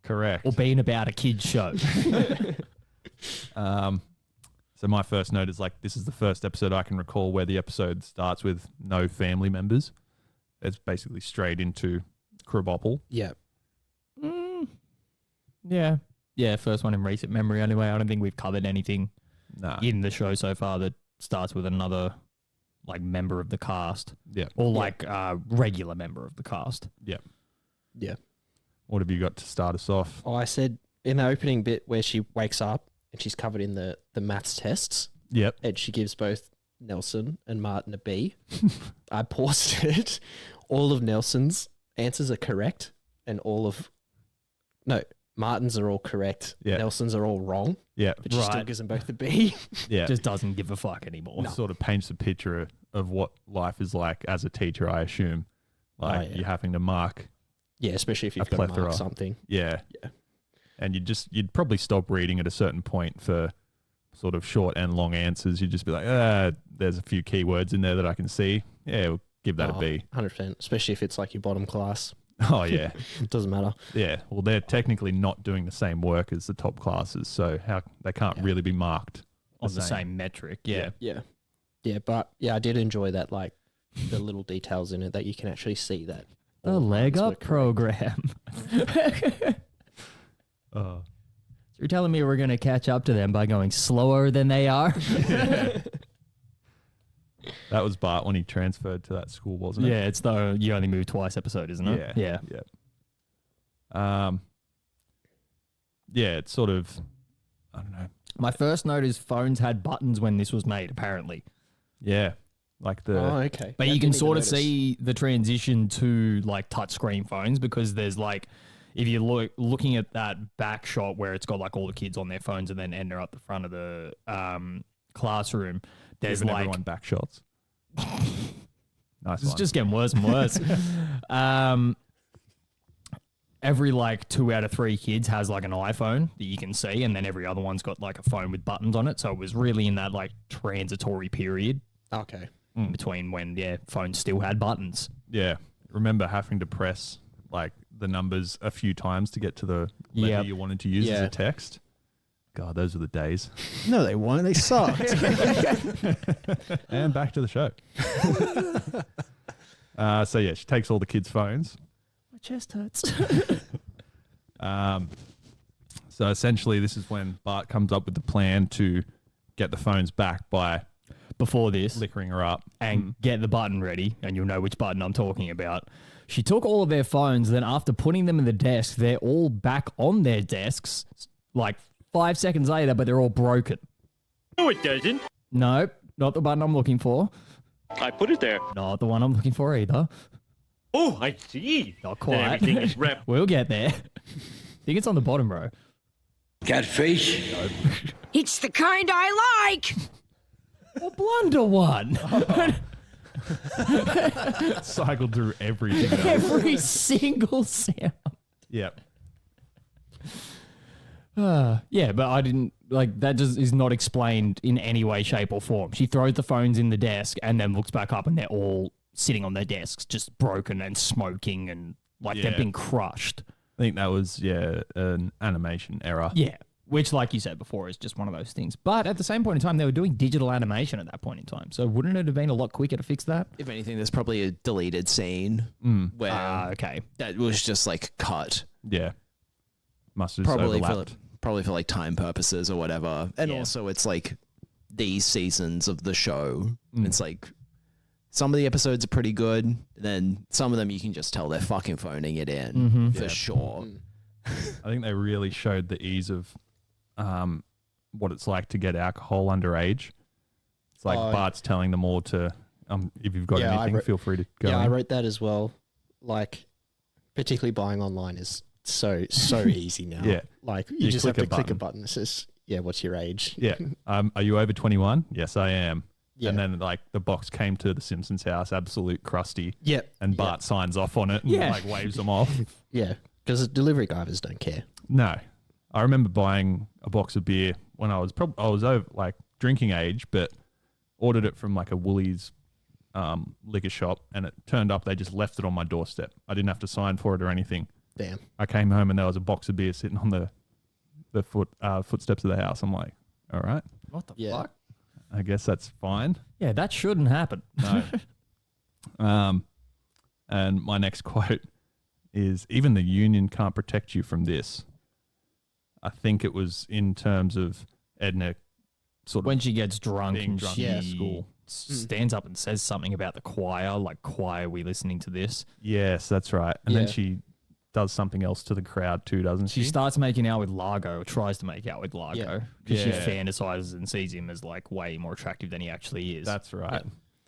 Correct.
Or being about a kid's show.
So my first note is like, this is the first episode I can recall where the episode starts with no family members. It's basically straight into Krabappel.
Yeah.
Yeah. Yeah, first one in recent memory anyway. I don't think we've covered anything
Nah.
in the show so far that starts with another like member of the cast.
Yeah.
Or like regular member of the cast.
Yeah.
Yeah.
What have you got to start us off?
Oh, I said in the opening bit where she wakes up and she's covered in the maths tests.
Yep.
And she gives both Nelson and Martin a B. I paused it. All of Nelson's answers are correct, and Martin's are all correct.
Yeah.
Nelson's are all wrong.
Yeah.
But she still gives them both a B.
Yeah.
Just doesn't give a fuck anymore.
Sort of paints a picture of what life is like as a teacher, I assume. Like
yeah.
you're having to mark.
Yeah, especially if
a
you've got to
plethora.
mark something.
Yeah.
Yeah.
And you'd probably stop reading at a certain point for sort of short and long answers. You'd just be like, there's a few keywords in there that I can see. Yeah, we'll give that a B.
100%, especially if it's like your bottom class.
Oh, yeah.
It doesn't matter.
Yeah. Well, they're technically not doing the same work as the top classes, so they can't really be marked
On the same metric, yeah.
Yeah. Yeah, but yeah, I did enjoy that, like the little details in it that you can actually see that.
The leg up program. So you're telling me we're going to catch up to them by going slower than they are?
That was Bart when he transferred to that school, wasn't it?
Yeah, it's the you only move twice episode, isn't it?
Yeah. Yeah, it's sort of, I don't know.
My first note is phones had buttons when this was made, apparently.
Yeah. Like the...
Oh, okay.
But
I
you can
didn't
sort of
even notice.
see the transition to like touchscreen phones because there's like, if you're looking at that back shot where it's got like all the kids on their phones and then enter up the front of the classroom, there's
Giving
like...
everyone back shots. Nice
It's
one.
just getting worse and worse. Every like 2 out of 3 kids has like an iPhone that you can see, and then every other one's got like a phone with buttons on it. So it was really in that like transitory period
Okay.
in between when phones still had buttons.
Yeah. Remember having to press like the numbers a few times to get to the letter
Yep.
you wanted to use as
Yeah.
a text. God, those were the days.
No, they weren't. They sucked.
And back to the show. So yeah, she takes all the kids' phones.
My chest hurts.
So essentially, this is when Bart comes up with the plan to get the phones back by
Before this,
liquoring her up.
and get the button ready, and you'll know which button I'm talking about. She took all of their phones, then after putting them in the desk, they're all back on their desks like 5 seconds later, but they're all broken.
No, it doesn't.
Nope, not the button I'm looking for.
I put it there.
Not the one I'm looking for either.
Oh, I see.
Not
Then
quite.
everything is wrapped.
We'll get there. I think it's on the bottom row.
Catfish?
It's the kind I like!
A blunder one.
Cycled through everything.
Every single sound.
Yep.
Yeah, but I didn't like that. Just is not explained in any way, shape, or form. She throws the phones in the desk and then looks back up, and they're all sitting on their desks, just broken and smoking, and like
Yeah.
they've been crushed.
I think that was an animation error.
Yeah, which, like you said before, is just one of those things. But at the same point in time, they were doing digital animation at that point in time, so wouldn't it have been a lot quicker to fix that?
If anything, there's probably a deleted scene where
Okay.
that was just like cut.
Yeah. Must have
Probably
overlapped.
probably for like time purposes or whatever. And
Yeah.
also it's like these seasons of the show. It's like some of the episodes are pretty good. Then some of them you can just tell they're fucking phoning it in for sure.
I think they really showed the ease of what it's like to get alcohol underage. It's like Bart's telling them all to, if you've got
Yeah,
anything, feel free to go.
Yeah, I
in.
wrote that as well. Like, particularly buying online is so easy now.
Yeah.
Like, you
You
just have
click
to
a
click a
button.
button that says, yeah, what's your age?
Yeah. Are you over 21? Yes, I am. And then like the box came to the Simpsons house, absolute crusty.
Yep.
And Bart signs off on it and like waves them off.
Yeah, because delivery drivers don't care.
No, I remember buying a box of beer when I was over like drinking age, but ordered it from like a Woolies liquor shop, and it turned up. They just left it on my doorstep. I didn't have to sign for it or anything.
Damn.
I came home and there was a box of beer sitting on the footsteps of the house. I'm like, all right,
What the fuck?
I guess that's fine.
Yeah, that shouldn't happen.
No. And my next quote is, even the union can't protect you from this. I think it was in terms of Edna sort of
When she gets drunk
being
and
drunk
she
in school.
stands up and says something about the choir, like, choir, we listening to this?
Yes, that's right. And then
Yeah.
she does something else to the crowd too, doesn't she?
She starts making out with Largo, or tries to make out with Largo, because she
Yeah.
fantasizes and sees him as like way more attractive than he actually is.
That's right.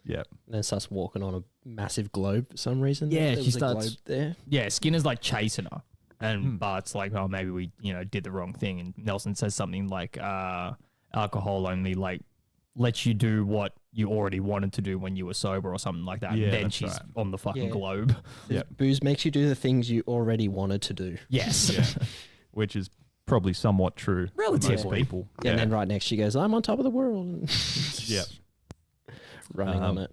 Yeah.
And then starts walking on a massive globe for some reason.
Yeah,
There
she
was a
starts
globe there.
Yeah, Skinner's like chasing her, and Bart's like, "Oh, maybe we, did the wrong thing." And Nelson says something like, "Alcohol only like lets you do what you already wanted to do when you were sober," or something like that.
Yeah,
and then
that's
she's
right.
on the fucking
Yeah.
globe.
Booze makes you do the things you already wanted to do.
Yes.
Yeah. Which is probably somewhat true for most
Relatively.
people.
And then right next she goes, "I'm on top of the world." And
Yeah.
running on it.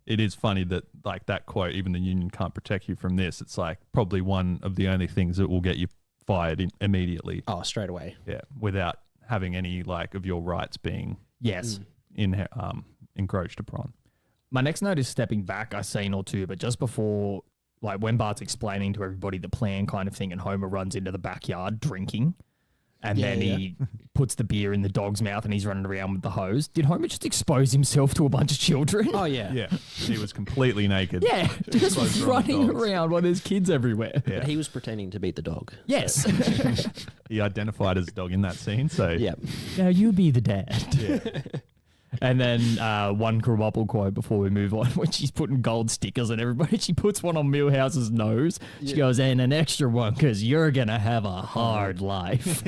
It is funny that like that quote, even the union can't protect you from this. It's like probably one of the only things that will get you fired immediately.
Oh, straight away.
Yeah, without having any like of your rights being
Yes.
encroached upon.
My next note is stepping back a scene or two, but just before, like when Bart's explaining to everybody the plan kind of thing, and Homer runs into the backyard drinking, and then he puts the beer in the dog's mouth and he's running around with the hose. Did Homer just expose himself to a bunch of children?
Oh, yeah.
Yeah, he was completely naked.
Yeah, just
Exposed to all the
running
dogs.
around while there's kids everywhere.
Yeah.
But he was pretending to be the dog.
Yes.
He identified as a dog in that scene. So
Yeah.
Now you be the dad.
yeah.
And then one Krabappel quote before we move on, when she's putting gold stickers on everybody, she puts one on Milhouse's nose. She goes, "And an extra one because you're going to have a hard life."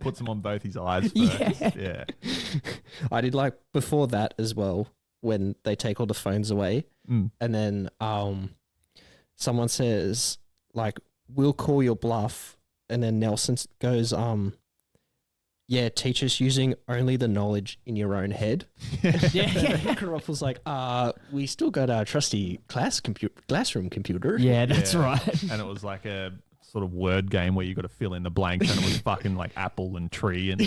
Puts them on both his eyes first. Yeah.
I did like before that as well, when they take all the phones away, and then someone says like, "We'll call your bluff," and then Nelson goes, "Yeah, teachers using only the knowledge in your own head." Krabappel's like, "We still got our trusty classroom computer."
Yeah, that's
Yeah.
right.
And it was like a sort of word game where you got to fill in the blanks, and it was fucking like apple and tree and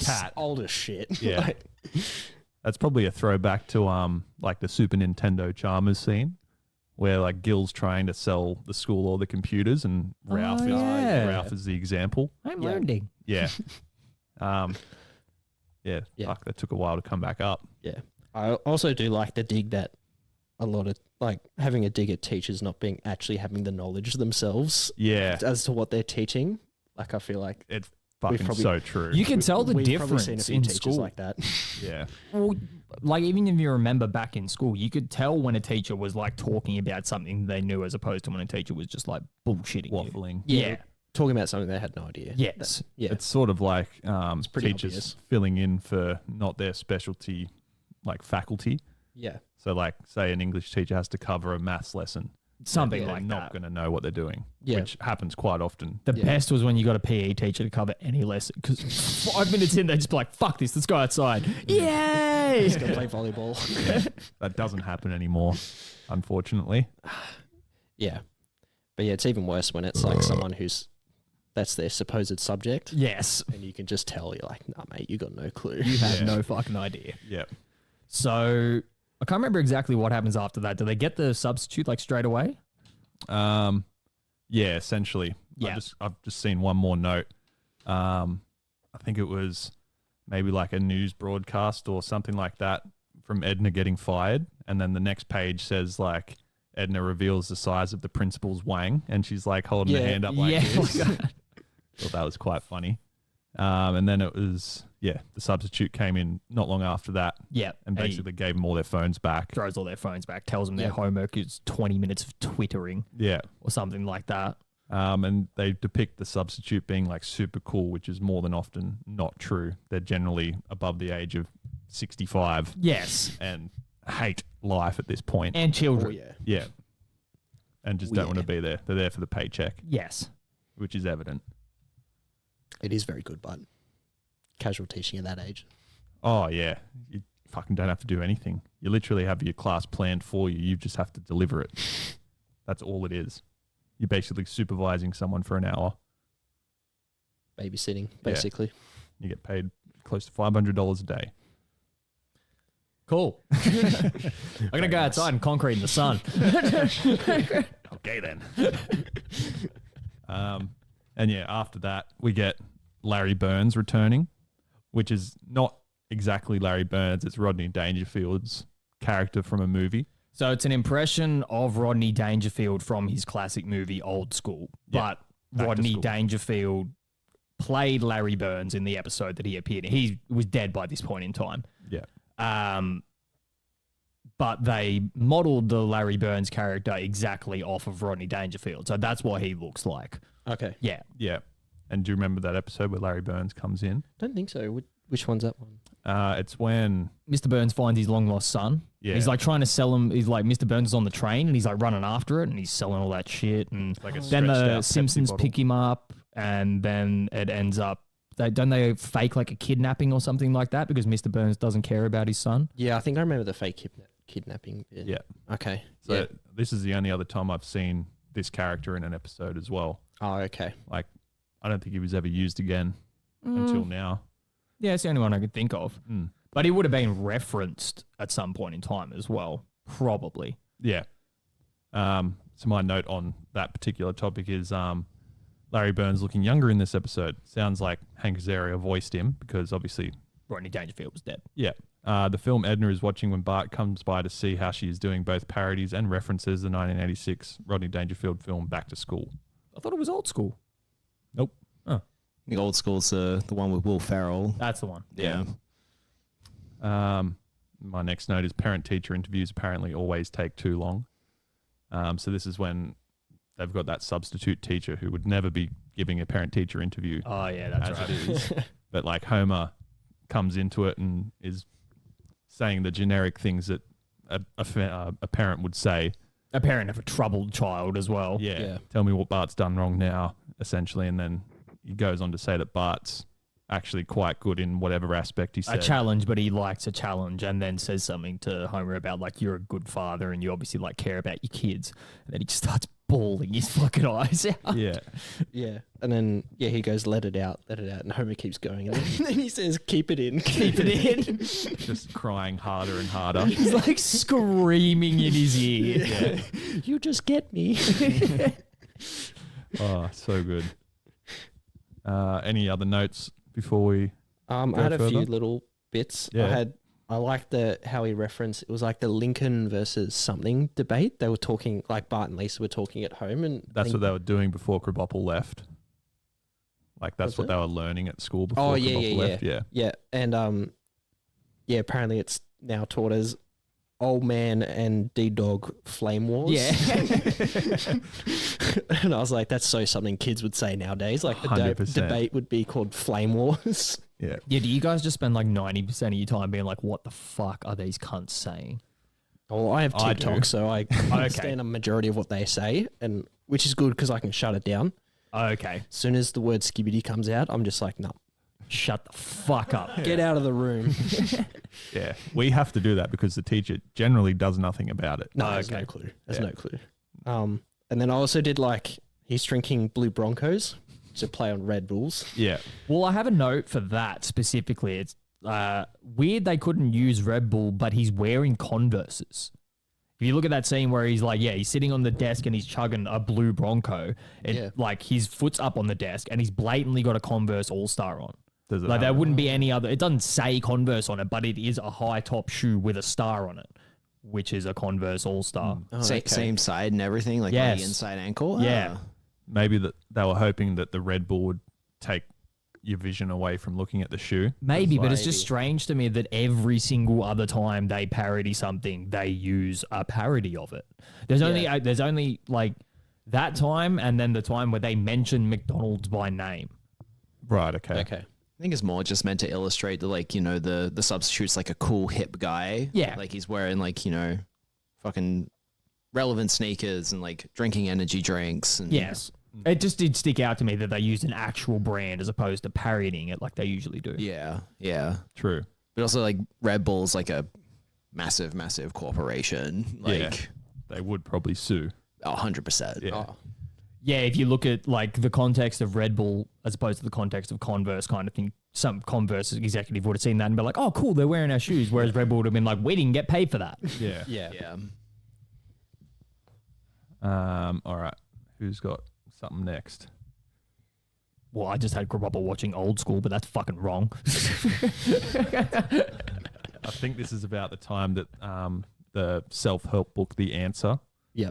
cat.
Old as shit.
Yeah.
Like,
That's probably a throwback to like the Super Nintendo Chalmers scene, where like Gil's trying to sell the school all the computers, and Ralph
yeah.
is the example.
I'm learning.
Yeah. Fuck, that took a while to come back up.
yeah. I also do like the dig that a lot of like having a dig at teachers not being actually having the knowledge themselves
Yeah.
as to what they're teaching. Like I feel like
It's fucking
probably-
so true.
You can tell the
we've probably
difference
seen a few
in
teachers
school.
like that.
Yeah.
Well, like even if you remember back in school, you could tell when a teacher was like talking about something they knew, as opposed to when a teacher was just like bullshitting you.
Waffling.
Yeah.
Talking about something they had no idea.
Yes.
Yeah.
It's sort of like
pretty
teachers
obvious.
filling in for not their specialty, like faculty.
Yeah.
So, like, say an English teacher has to cover a maths lesson.
Something
They're
like
not
that.
going to know what they're doing,
Yeah.
which happens quite often.
The best was when you got a PE teacher to cover any lesson, because 5 minutes in, they'd just be like, "Fuck this, let's go outside." Yay!
Just go play volleyball.
That doesn't happen anymore, unfortunately.
Yeah. But yeah, it's even worse when it's like someone that's their supposed subject.
Yes.
And you can just tell, you're like, "Nah, mate, you got no clue."
You have
Yeah.
no fucking idea.
Yeah.
So I can't remember exactly what happens after that. Do they get the substitute like straight away?
Yeah, essentially.
Yeah.
I've just seen one more note. I think it was maybe like a news broadcast or something like that from Edna getting fired, and then the next page says like Edna reveals the size of the principal's wang, and she's like holding her hand up like this. Thought that was quite funny. And then it was the substitute came in not long after that.
Yeah.
And basically gave them all their phones back.
Throws all their phones back, tells them their homework is 20 minutes of twittering.
Yeah.
Or something like that.
And they depict the substitute being like super cool, which is more than often not true. They're generally above the age of 65.
Yes.
And hate life at this point.
And children.
Oh, yeah.
Yeah. And just don't want to be there. They're there for the paycheck.
Yes.
Which is evident.
It is very good, but casual teaching at that age.
Oh, yeah. You fucking don't have to do anything. You literally have your class planned for you. You just have to deliver it. That's all it is. You're basically supervising someone for an hour.
Babysitting, basically.
Yeah. You get paid close to $500 a day.
Cool. I'm going to go outside and concrete in the sun.
Okay, then. And yeah, after that, we get Larry Burns returning, which is not exactly Larry Burns. It's Rodney Dangerfield's character from a movie.
So it's an impression of Rodney Dangerfield from his classic movie Old School.
Yeah,
But Rodney Dangerfield played Larry Burns in the episode that he appeared in. He was dead by this point in time.
Yeah.
But they modeled the Larry Burns character exactly off of Rodney Dangerfield. So that's what he looks like.
Okay.
Yeah.
Yeah. And do you remember that episode where Larry Burns comes in?
Don't think so. Which one's that one?
It's when
Mr. Burns finds his long lost son.
Yeah.
He's like trying to sell him. He's like, Mr. Burns is on the train and he's like running after it and he's selling all that shit. And
like a
then the
stretched out Pepsi
Simpsons
bottle.
pick him up and then it ends up, don't they fake like a kidnapping or something like that because Mr. Burns doesn't care about his son?
Yeah, I think I remember the fake kidnapping bit.
Yeah.
Okay.
So
yeah.
this is the only other time I've seen this character in an episode as well.
Oh, okay.
Like, I don't think he was ever used again until now.
Yeah, it's the only one I could think of. But he would have been referenced at some point in time as well, probably.
Yeah. So my note on that particular topic is Larry Burns looking younger in this episode. Sounds like Hank Azaria voiced him because obviously
Rodney Dangerfield was dead.
Yeah. The film Edna is watching when Bart comes by to see how she is doing both parodies and references the 1986 Rodney Dangerfield film Back to School.
I thought it was Old School.
Nope.
Oh.
I think Old School's the one with Will Ferrell.
That's the one.
Yeah.
My next note is parent-teacher interviews apparently always take too long. So this is when they've got that substitute teacher who would never be giving a parent-teacher interview.
Oh, yeah, that's
as
right.
it is. But like Homer comes into it and is saying the generic things that a parent would say.
A parent of a troubled child as well.
Yeah. Tell me what Bart's done wrong now, essentially. And then he goes on to say that Bart's actually quite good in whatever aspect he said.
A challenge, but he likes a challenge and then says something to Homer about like, you're a good father and you obviously like care about your kids. And then he just starts bawling his fucking eyes out.
Yeah.
Yeah. And then, yeah, he goes, let it out. And Homer keeps going. And then he says, keep it in.
Keep it in.
Just crying harder and harder.
He's like screaming in his ear.
Yeah.
You just get me.
Oh, so good. Any other notes before we
I
go
had a few
further?
little bits.
Yeah.
I liked how he referenced, it was like the Lincoln versus something debate. They were talking, like Bart and Lisa were talking at home. And
That's what they were doing before Krabappel left. Like, that's
Was
what
it?
they were learning at school before Krabappel left. Yeah.
Yeah. And yeah, apparently it's now taught as Old Man and D-Dog Flame Wars.
Yeah.
And I was like, that's so something kids would say nowadays. Like the
100%.
debate would be called Flame Wars.
Yeah.
Yeah, do you guys just spend like 90% of your time being like, what the fuck are these cunts saying?
Well, I have
I do.
TikTok, so I understand a majority of what they say, and which is good because I can shut it down.
Okay.
As soon as the word skibbity comes out, I'm just like, no,
Shut the fuck up.
get out of the room.
Yeah. We have to do that because the teacher generally does nothing about it.
No, there's
Okay.
no clue. There's
Yeah.
no clue. And then I also did like, he's drinking Blue Broncos to play on Red Bulls.
Yeah.
Well, I have a note for that specifically. It's weird they couldn't use Red Bull, but he's wearing Converses. If you look at that scene where he's like, he's sitting on the desk and he's chugging a blue Bronco, and
Yeah.
like his foot's up on the desk and he's blatantly got a Converse All-Star on.
Does it
Like
have-
there wouldn't be any other. It doesn't say Converse on it, but it is a high top shoe with a star on it, which is a Converse All-Star.
Oh,
Same side and everything, like on
Yes.
the inside ankle.
Yeah.
Maybe that they were hoping that the Red Bull would take your vision away from looking at the shoe.
Maybe, but it's just
Maybe.
strange to me that every single other time they parody something, they use a parody of it. There's only like that time and then the time where they mention McDonald's by name.
Right. Okay.
Okay.
think it's more just meant to illustrate that, like, you know, the substitute's like a cool hip guy.
Yeah.
Like he's wearing like, you know, fucking relevant sneakers and like drinking energy drinks. And,
Yes. It just did stick out to me that they used an actual brand as opposed to parodying it like they usually do.
Yeah. Yeah.
True.
But also like Red Bull's like a massive, massive corporation. Like
they would probably sue.
100%.
Yeah.
Yeah, if you look at like the context of Red Bull as opposed to the context of Converse kind of thing, some Converse executive would have seen that and be like, oh, cool, they're wearing our shoes. Whereas Red Bull would have been like, we didn't get paid for that.
Yeah.
Yeah.
All right. Who's got something next?
Well, I just had Grubble watching Old School, but that's fucking wrong.
I think this is about the time that the self-help book, The Answer,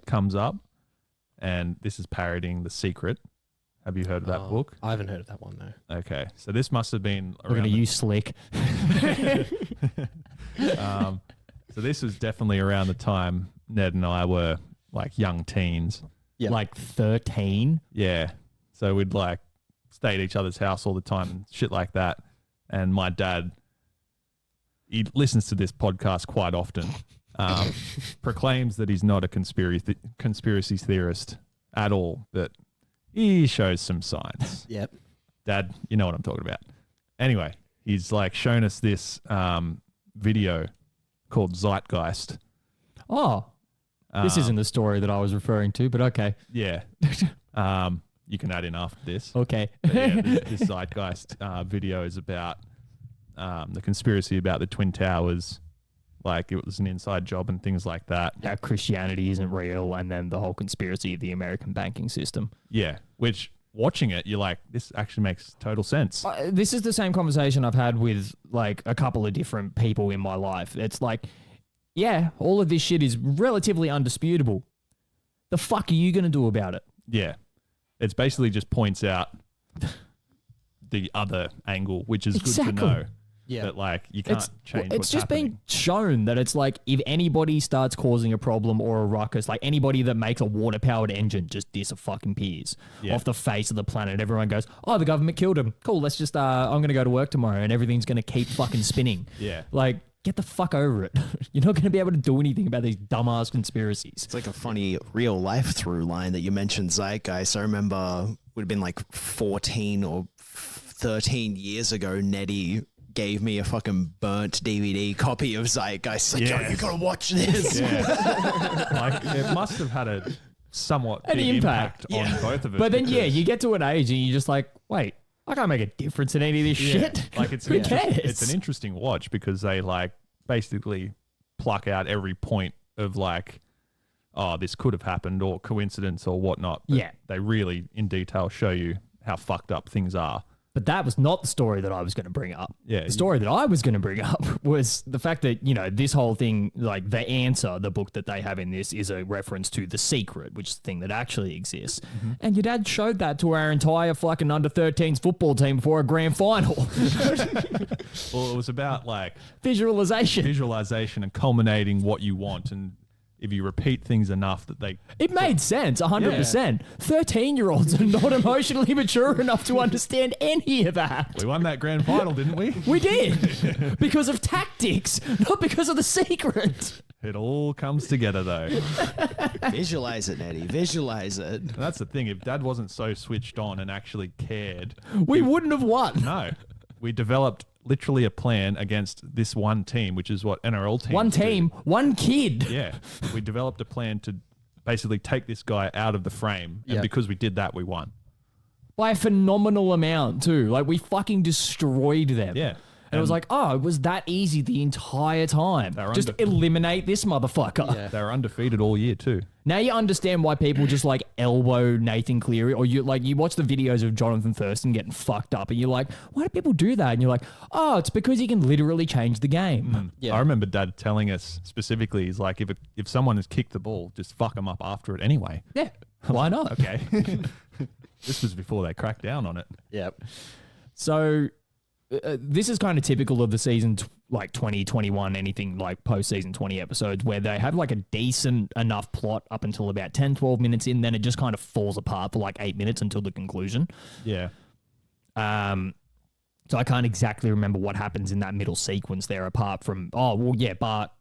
comes up. And this is parodying The Secret. Have you heard of that book?
I haven't heard of that one, though.
Okay. So this must have been
We're going to use Slick.
So this was definitely around the time Ned and I were like young teens.
Yeah. Like 13?
Yeah. So we'd like stay at each other's house all the time and shit like that. And my dad, he listens to this podcast quite often, proclaims that he's not a conspiracy theorist at all, but he shows some signs.
Yep.
Dad, you know what I'm talking about. Anyway, he's like shown us this video called Zeitgeist.
Oh, this isn't the story that I was referring to, but okay.
Yeah. You can add in after this.
Okay.
But yeah, this Zeitgeist video is about the conspiracy about the Twin Towers, like it was an inside job and things like that.
How Christianity isn't real, and then the whole conspiracy of the American banking system.
Yeah, which watching it, you're like, this actually makes total sense.
This is the same conversation I've had with like a couple of different people in my life. It's like, yeah, all of this shit is relatively undisputable. The fuck are you going to do about it?
Yeah. It's basically just points out the other angle, which is good to know.
Yeah.
But like you can't change
It's
what's
just
happening.
being shown that it's like if anybody starts causing a problem or a ruckus, like anybody that makes a water-powered engine just disappears off the face of the planet. Everyone goes, oh, the government killed him. Cool, let's just, I'm going to go to work tomorrow and everything's going to keep fucking spinning.
Yeah.
Like, get the fuck over it. You're not going to be able to do anything about these dumbass conspiracies.
It's like a funny real life through line that you mentioned Zeitgeist. I remember it would have been like 14 or 13 years ago, Nettie gave me a fucking burnt DVD copy of Zeitgeist. Like, yo, you gotta watch this.
Yeah. Like it must have had a somewhat
An
big
impact.
on both of us.
But then, yeah,
because-
you get to an age and you're just like, wait, I can't make a difference in any of this shit.
Like it's
Who cares?
It's an interesting watch because they like basically pluck out every point of like, oh, this could have happened or coincidence or whatnot. But
Yeah.
they really in detail show you how fucked up things are.
But that was not the story that I was going to bring up.
Yeah,
The story that I was going to bring up was the fact that, you know, this whole thing, like The Answer, the book that they have in this, is a reference to The Secret, which is the thing that actually exists.
Mm-hmm.
And your dad showed that to our entire fucking under-13s football team before a grand final.
Well, it was about like
Visualization.
and culminating what you want, and if you repeat things enough that they
It made sense, 100%. 13-year-olds are not emotionally mature enough to understand any of that.
we won that grand final, didn't we?
We did. Because of tactics, not because of The Secret.
It all comes together though.
Visualize it, Nettie. Visualize it.
And that's the thing. If Dad wasn't so switched on and actually cared,
We wouldn't have won.
no, we developed literally a plan against this one team, which is what NRL teams
One
do.
team, one kid.
Yeah, we developed a plan to basically take this guy out of the frame, and
Yep.
because we did that, we won.
By a phenomenal amount, too. Like, we fucking destroyed them.
Yeah.
And it was like, oh, it was that easy the entire time.
They're
Just eliminate this motherfucker.
They were undefeated all year too.
Now you understand why people just like elbow Nathan Cleary, or you watch the videos of Jonathan Thurston getting fucked up, and you're like, why do people do that? And you're like, oh, it's because he can literally change the game.
I remember Dad telling us specifically, he's like, if someone has kicked the ball, just fuck them up after it anyway.
Yeah, why not?
Okay. This was before they cracked down on it.
Yep.
So this is kind of typical of the season like 2021, anything like post-season 20 episodes where they have like a decent enough plot up until about 10, 12 minutes in, then it just kind of falls apart for like 8 minutes until the conclusion.
Yeah.
So I can't exactly remember what happens in that middle sequence there, apart from, Bart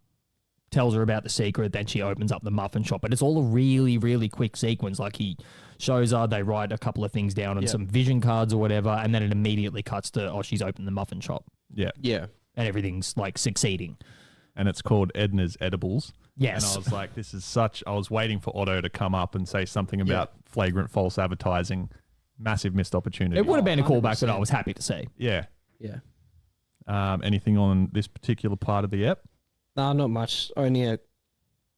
tells her about the secret, then she opens up the muffin shop. But it's all a really, really quick sequence. Like he shows her, they write a couple of things down on some vision cards or whatever, and then it immediately cuts to, she's opened the muffin shop.
Yeah.
Yeah.
And everything's like succeeding.
And it's called Edna's Edibles.
Yes.
And I was like, I was waiting for Otto to come up and say something about flagrant false advertising. Massive missed opportunity.
It would have been a callback that I was happy to see.
Yeah.
Yeah.
Anything on this particular part of the ep?
No, not much. Only a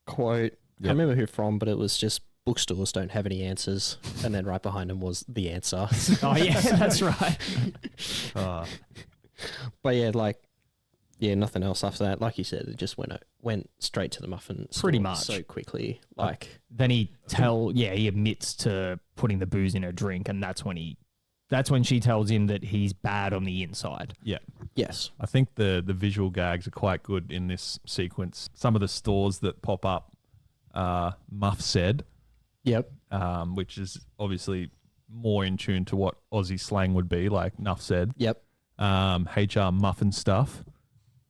quote. I can't remember who from, but it was just bookstores don't have any answers. And then right behind them was the answer.
Oh, yeah, that's right.
But yeah, nothing else after that. Like you said, it just went straight to the muffin store
Pretty much.
so quickly.
Then he admits to putting the booze in her drink, and that's when she tells him that he's bad on the inside.
Yeah.
Yes.
I think the visual gags are quite good in this sequence. Some of the stores that pop up, Muff said.
Yep.
Which is obviously more in tune to what Aussie slang would be, like Nuff said.
Yep.
HR Muffin Stuff.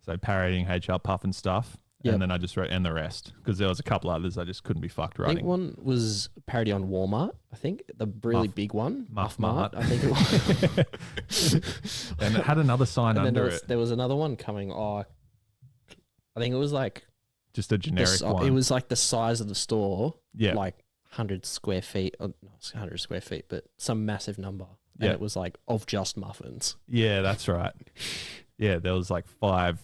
So parodying HR Puffin Stuff.
Yep.
And then I just wrote, and the rest. Because there was a couple others I just couldn't be fucked
I
writing.
think one was a parody on Walmart. I think the really big one.
Muff
Mart.
Mart.
I think it was.
And it had another sign
and
under
then there was another one coming. I think it was like
just a generic one.
It was like the size of the store.
Yeah.
Like 100 square feet. Not 100 square feet, but some massive number. And it was like of just muffins.
Yeah, that's right. Yeah, there was like 5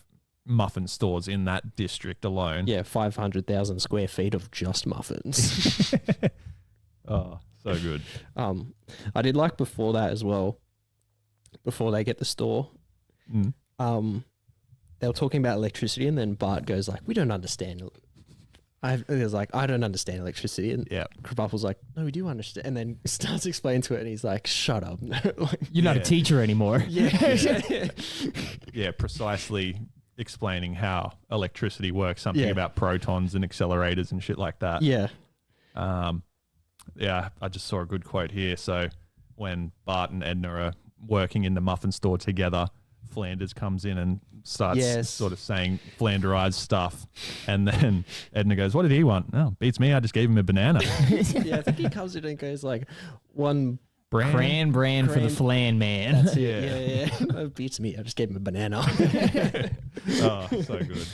muffin stores in that district alone.
Yeah, 500,000 square feet of just muffins.
Oh, so good.
I did like before that as well. Before they get the store, they were talking about electricity, and then Bart goes like, "We don't understand." I don't understand electricity, and Krabappel's like, "No, we do understand." And then starts explaining to it, and he's like, "Shut up,
You're not a teacher anymore."
Yeah, precisely explaining how electricity works, something about protons and accelerators and shit like that.
Yeah.
I just saw a good quote here. So when Bart and Edna are working in the muffin store together, Flanders comes in and starts sort of saying Flanderized stuff. And then Edna goes, "What did he want?" "Oh, beats me. I just gave him a banana."
Yeah, I think he comes in and goes like, "One
brand for the Flan man."
That's it. Yeah. That beats me. I just gave him a banana.
Oh, so good.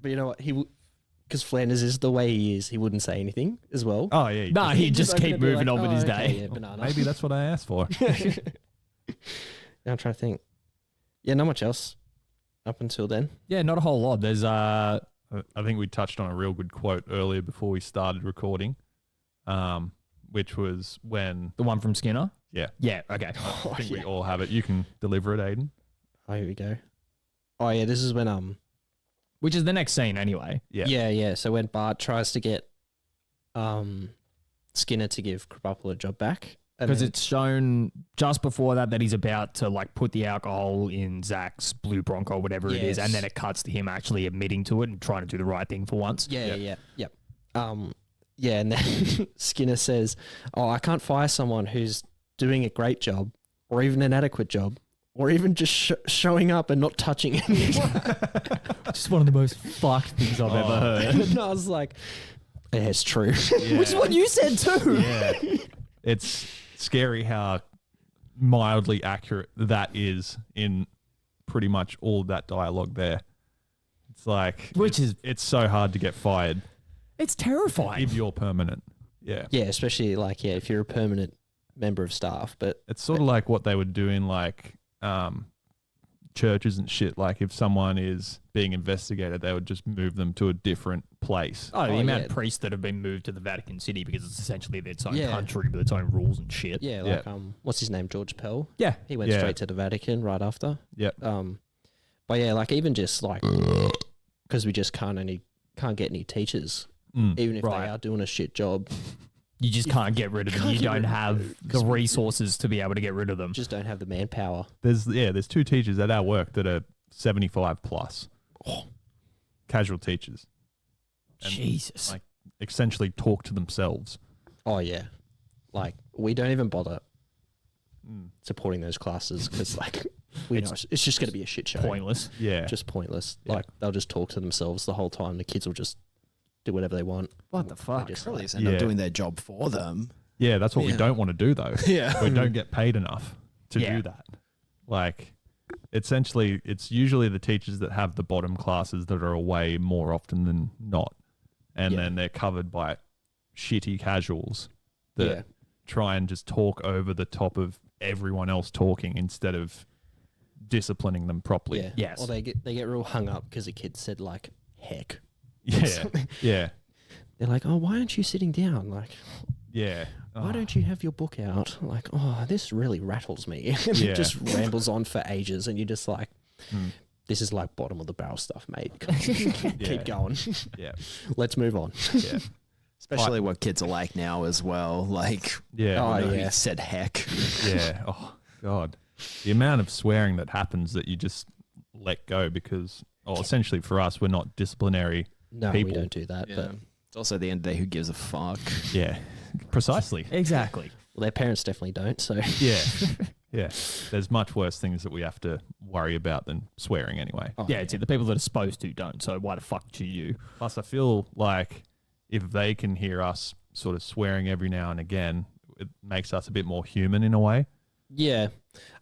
But you know what? Because Flanders is the way he is, he wouldn't say anything as well.
Oh, yeah.
No, he'd just keep moving on with his day.
Yeah, banana.
Maybe that's what I asked for.
I'm trying to think. Yeah, not much else up until then.
Yeah, not a whole lot. There's
I think we touched on a real good quote earlier before we started recording, which was when...
The one from Skinner?
Yeah.
Yeah, okay.
I think we all have it. You can deliver it, Aidan.
Oh, here we go. Oh, yeah, this is when...
Which is the next scene anyway.
Yeah.
Yeah. So when Bart tries to get Skinner to give Krabappel a job back.
Because it's shown just before that he's about to like put the alcohol in Zach's blue Bronco, whatever it is, and then it cuts to him actually admitting to it and trying to do the right thing for once.
Yeah. And then Skinner says, "Oh, I can't fire someone who's doing a great job or even an adequate job or even just showing up and not touching anyone."
Just one of the most fucked things I've ever heard.
And I was like, yeah, it's true.
Yeah. Which is what you said too.
Yeah. It's scary how mildly accurate that is in pretty much all of that dialogue there. It's like, it's so hard to get fired.
It's terrifying.
If you're permanent. Yeah.
Yeah, especially like, if you're a permanent member of staff. But
it's sort of like what they would do in like churches and shit. Like if someone is being investigated, they would just move them to a different place.
The amount of priests that have been moved to the Vatican City because it's essentially its own country with its own rules and shit.
Yeah, like what's his name, George Pell?
Yeah,
he went straight to the Vatican right after.
Yeah.
But yeah, like even just like because we just can't get any teachers, even if they are doing a shit job.
You just can't get rid of them. You don't have the resources to be able to get rid of them.
Just don't have the manpower.
There's 2 teachers at our work that are 75 plus. Casual teachers. And
Jesus.
Like essentially talk to themselves.
Oh yeah. Like we don't even bother supporting those classes because like We know it's just going to be a shit show.
Pointless.
Yeah.
Just pointless. Like, they'll just talk to themselves the whole time. The kids will just do whatever they want.
What the fuck?
Just
Probably just end up doing their job for them.
Yeah, that's what we don't want to do, though.
Yeah.
We don't get paid enough to do that. Like, essentially, it's usually the teachers that have the bottom classes that are away more often than not. And then they're covered by shitty casuals that try and just talk over the top of everyone else talking instead of disciplining them properly.
Yeah.
Yes.
Or they get real hung up because a kid said, like, heck.
Yeah. Yeah.
They're like, oh, why aren't you sitting down? Like,
Yeah.
why don't you have your book out? Like, oh, this really rattles me. And
Yeah.
it just rambles on for ages. And you're just like, this is like bottom of the barrel stuff, mate. Come on. Keep going.
Yeah.
Let's move on.
Yeah.
Especially what kids are like now as well. Like,
Yeah.
Oh,
you know,
yeah.
he said heck.
Yeah. Oh, God. The amount of swearing that happens that you just let go because, essentially for us, we're not disciplinary
No,
people.
we don't do that.
Yeah.
But
It's also at the end of the day, who gives a fuck?
Yeah. Precisely.
Exactly.
well, their parents definitely don't. So
Yeah. Yeah. There's much worse things that we have to worry about than swearing anyway.
Yeah, it's it. The people that are supposed to don't. So why the fuck should you?
Plus, I feel like if they can hear us sort of swearing every now and again, it makes us a bit more human in a way.
yeah,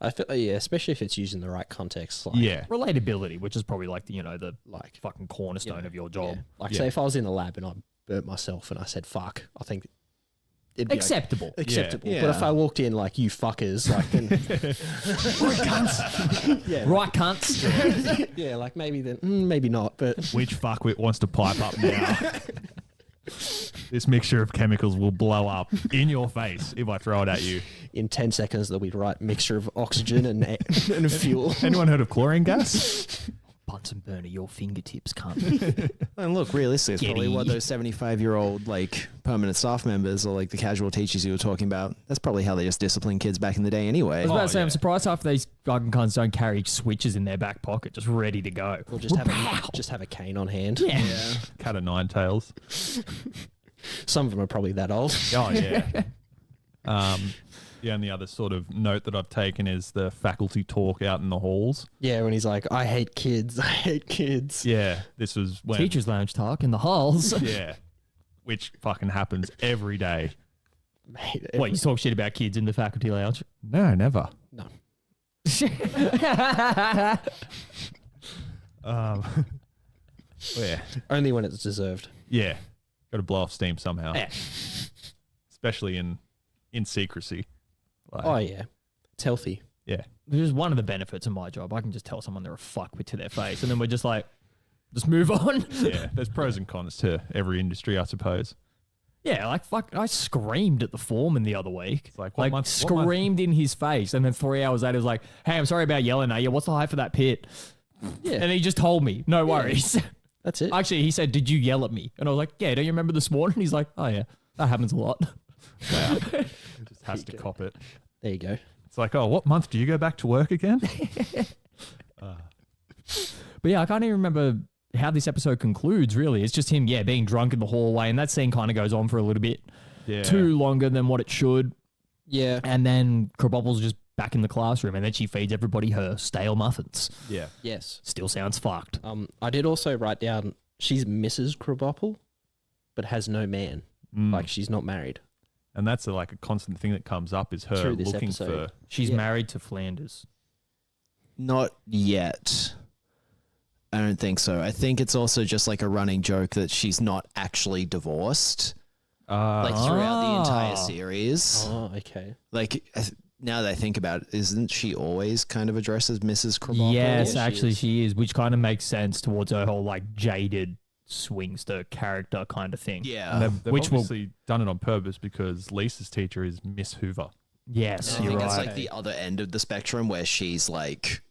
I feel especially if it's used in the right context. Like,
Yeah.
Relatability, which is probably like the the
like
fucking cornerstone of your job.
yeah. Like,
Yeah.
say if I was in the lab and I burnt myself and I said fuck, I think it'd be
Acceptable.
acceptable.
Yeah.
But if I walked in like you fuckers, like then
Right cunts.
yeah,
Right cunts.
yeah, like maybe then maybe not. But
Which fuckwit wants to pipe up now? This mixture of chemicals will blow up in your face if I throw it at you.
in 10 seconds there'll be the right mixture of oxygen and fuel.
Anyone heard of chlorine gas?
Bunsen burner your fingertips, cunt.
And look, realistically, it's probably
Giddy.
what those 75-year-old like permanent staff members or like the casual teachers you were talking about. That's probably how they just disciplined kids back in the day anyway.
I was about to say,
yeah.
I'm surprised half of these fucking cunts don't carry switches in their back pocket, just ready to go.
Or just have a cane on hand.
Yeah.
Cat of nine tails.
Some of them are probably that old.
Oh, yeah. The only other sort of note that I've taken is the faculty talk out in the halls.
Yeah, when he's like, I hate kids. I hate kids.
Yeah, this was when...
Teachers' lounge talk in the halls.
Yeah, which fucking happens every day.
Mate,
What, you talk shit about kids in the faculty lounge?
No, never.
No.
Yeah.
Only when it's deserved.
Yeah. Got to blow off steam somehow.
Yeah.
Especially in secrecy. Like,
Oh, yeah. It's healthy.
yeah.
Which is one of the benefits of my job. I can just tell someone they're a fuckwit to their face, and then we're just like, just move on.
Yeah. There's pros and cons to every industry, I suppose.
Yeah, like fuck, I screamed at the foreman the other week.
It's like, what month- what month-
screamed in his face, and then 3 hours later, he was like, "Hey, I'm sorry about yelling at you. What's the height for that pit?"
Yeah.
And he just told me, "No worries."
That's it.
Actually, he said, "Did you yell at me?" And I was like, "Yeah, don't you remember this morning?" He's like, "Oh yeah, that happens a lot."
Just has to cop it.
There you go.
It's like, oh, what month do you go back to work again?
But yeah, I can't even remember how this episode concludes, really. It's just him, being drunk in the hallway, and that scene kind of goes on for a little bit.
Yeah.
Too longer than what it should.
Yeah.
And then Krabappel's just back in the classroom, and then she feeds everybody her stale muffins.
Yeah.
Yes.
Still sounds fucked.
I did also write down she's Mrs. Krabappel, but has no man. Like, she's not married.
And that's like a constant thing that comes up is her
Through this
looking
episode.
for...
She's
Yeah.
married to Flanders.
Not yet. I don't think so. I think it's also just like a running joke that she's not actually divorced. Like throughout the entire series.
Oh, okay.
Like now that I think about it, isn't she always kind of addressed as Mrs. Krabappel?
Yes,
Yeah,
actually she is, which kind of makes sense towards her whole like jaded swingster character kind of thing.
Yeah.
And they've
Which will-
obviously done it on purpose because Lisa's teacher is Miss Hoover.
Yes,
I
you're
think
right.
it's like the other end of the spectrum where she's like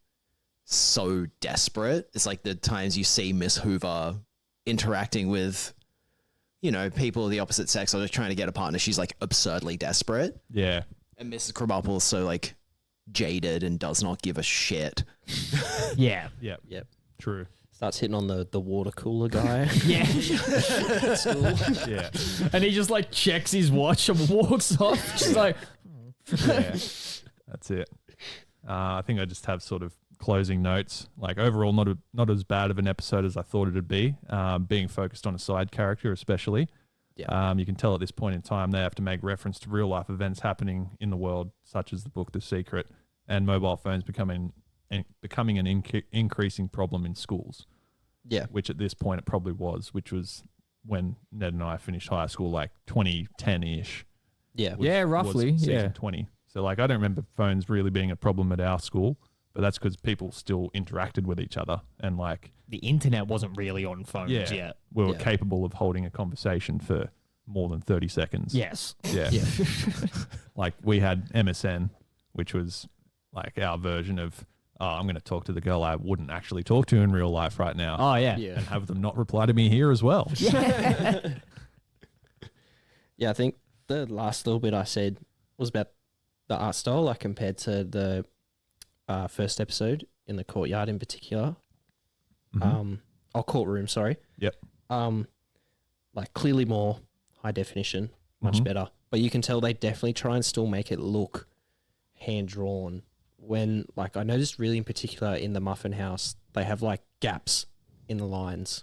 so desperate. It's like the times you see Miss Hoover interacting with, you know, people of the opposite sex or just trying to get a partner. She's like absurdly desperate.
Yeah.
And Mrs. Krabappel is so like jaded and does not give a shit.
Yeah.
Yep.
Yep.
True.
Starts hitting on the water cooler guy.
Yeah.
Yeah.
And he just like checks his watch and walks off. She's like,
Yeah. That's it. I think I just have sort of closing notes. Like overall, not as bad of an episode as I thought it'd be. Being focused on a side character, especially.
Yeah.
You can tell at this point in time they have to make reference to real life events happening in the world, such as the book The Secret, and mobile phones becoming an increasing problem in schools.
Yeah.
Which at this point it probably was, which was when Ned and I finished high school, like 2010-ish.
Yeah.
Yeah, roughly.
Was season
Yeah.
20. So like I don't remember phones really being a problem at our school, but that's because people still interacted with each other and like
The internet wasn't really on phones yet.
we were
Yeah.
capable of holding a conversation for more than 30 seconds.
Yes.
Yeah.
Yeah.
Like we had MSN, which was like our version of, I'm going to talk to the girl I wouldn't actually talk to in real life right now.
Oh, yeah.
Yeah.
And have them not reply to me here as well.
Yeah, I think the last little bit I said was about the art style, like compared to the first episode in the courtyard in particular. Courtroom, sorry.
Yep.
Like clearly more high definition, much better. But you can tell they definitely try and still make it look hand drawn. When like I noticed really in particular in the Muffin House, they have like gaps in the lines,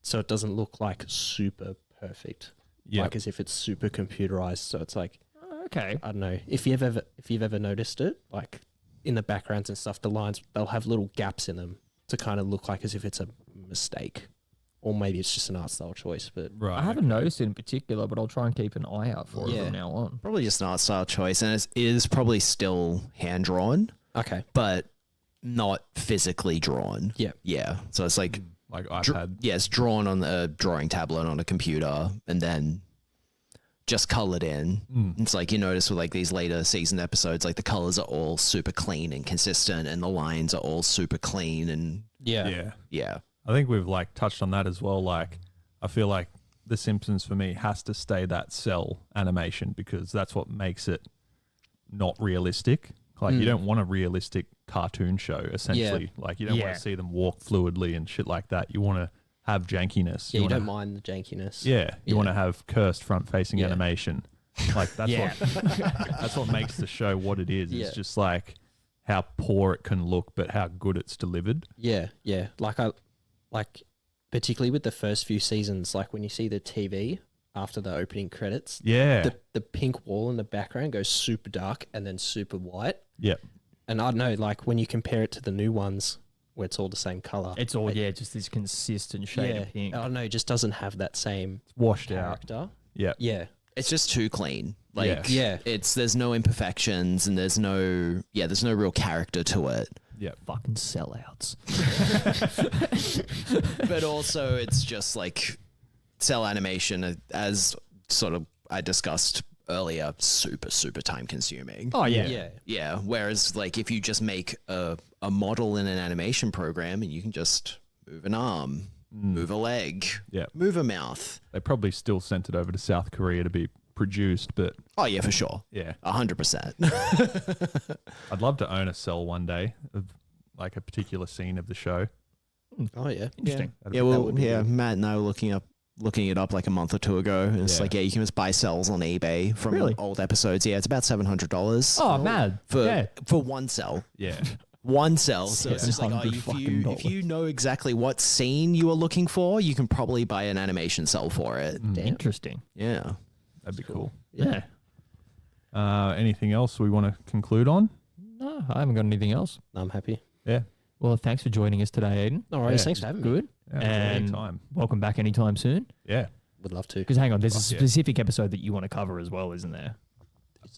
so it doesn't look like super perfect.
Yeah.
Like as if it's super computerized. So it's like,
Okay.
I don't know if you've ever noticed it, like in the backgrounds and stuff, the lines they'll have little gaps in them to kind of look like as if it's a mistake, or maybe it's just an art style choice. But
Right.
I haven't noticed it in particular, but I'll try and keep an eye out for it
Yeah.
from now on.
Probably just an art style choice, and it is probably still hand drawn,
okay,
but not physically drawn.
Yeah.
Yeah. So it's like,
Like iPad.
it's drawn on a drawing tablet on a computer and then just colored in. It's like you notice with like these later season episodes, like the colors are all super clean and consistent, and the lines are all super clean and
Yeah.
yeah.
I think we've like touched on that as well. Like, I feel like The Simpsons for me has to stay that cell animation because that's what makes it not realistic. Like, you don't want a realistic cartoon show, essentially. Like, you don't want to see them walk fluidly and shit like that. You want to have jankiness.
yeah, you
wanna,
don't mind the jankiness.
Yeah, you want to have cursed front-facing animation. Like, that's
Yeah.
that's what makes the show what it is.
Yeah.
It's just like how poor it can look, but how good it's delivered.
Yeah, yeah. Like particularly with the first few seasons, like when you see the TV after the opening credits,
Yeah.
the pink wall in the background goes super dark and then super white.
Yep.
And I don't know, like when you compare it to the new ones where it's all the same color,
It's all, just this consistent shade of pink.
I don't know, it just doesn't have that same
Washed out.
character.
Yep.
Yeah,
It's just too clean. Like
Yeah.
there's no imperfections and there's no real character to it.
Yep.
Fucking sellouts.
But also it's just like cell animation, as sort of I discussed earlier, super time consuming.
Oh, yeah.
yeah.
Yeah, whereas like if you just make a model in an animation program and you can just move an arm, move a leg,
Yeah.
move a mouth.
They probably still sent it over to South Korea to be produced, but
Oh yeah, for sure.
yeah.
100%.
I'd love to own a cell one day of like a particular scene of the show.
Oh yeah.
Interesting.
That'd
Yeah,
be-
well, yeah, Matt and I were looking it up like a month or two ago. And it's
Yeah.
like, you can just buy cells on eBay from
Really?
old episodes. Yeah, it's about $700.
Oh, mad.
For one cell.
Yeah.
One cell. So it's just like,
$700
if you know exactly what scene you are looking for, you can probably buy an animation cell for it.
Interesting.
Yeah.
That'd be cool.
Yeah.
Anything else we want to conclude on?
No, I haven't got anything else.
I'm happy.
Yeah.
Well, thanks for joining us today, Aidan.
No worries,
Yeah.
thanks for having me.
Good.
Yeah,
And
anytime.
welcome back anytime soon.
Yeah.
Would love to.
Because hang on, there's a
Fuck yeah.
specific episode that you want to cover as well, isn't there?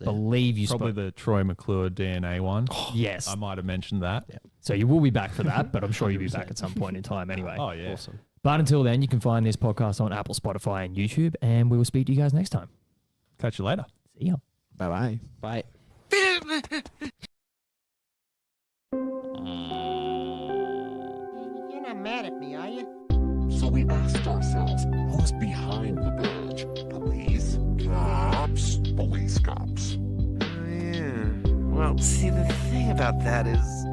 Believe you
Probably
spoke.
the Troy McClure DNA one.
Yes.
I might have mentioned that.
So you will be back for that, but I'm sure you'll be back at some point in time anyway.
Oh, yeah.
Awesome.
But until then, you can find this podcast on Apple, Spotify, and YouTube, and we will speak to you guys next time.
Catch you later.
See ya.
Bye-bye.
Bye.
You're not mad at me, are you?
So we asked ourselves, who's behind the bilge? Police? Cops? Police cops.
Yeah. Well, see, the thing about that is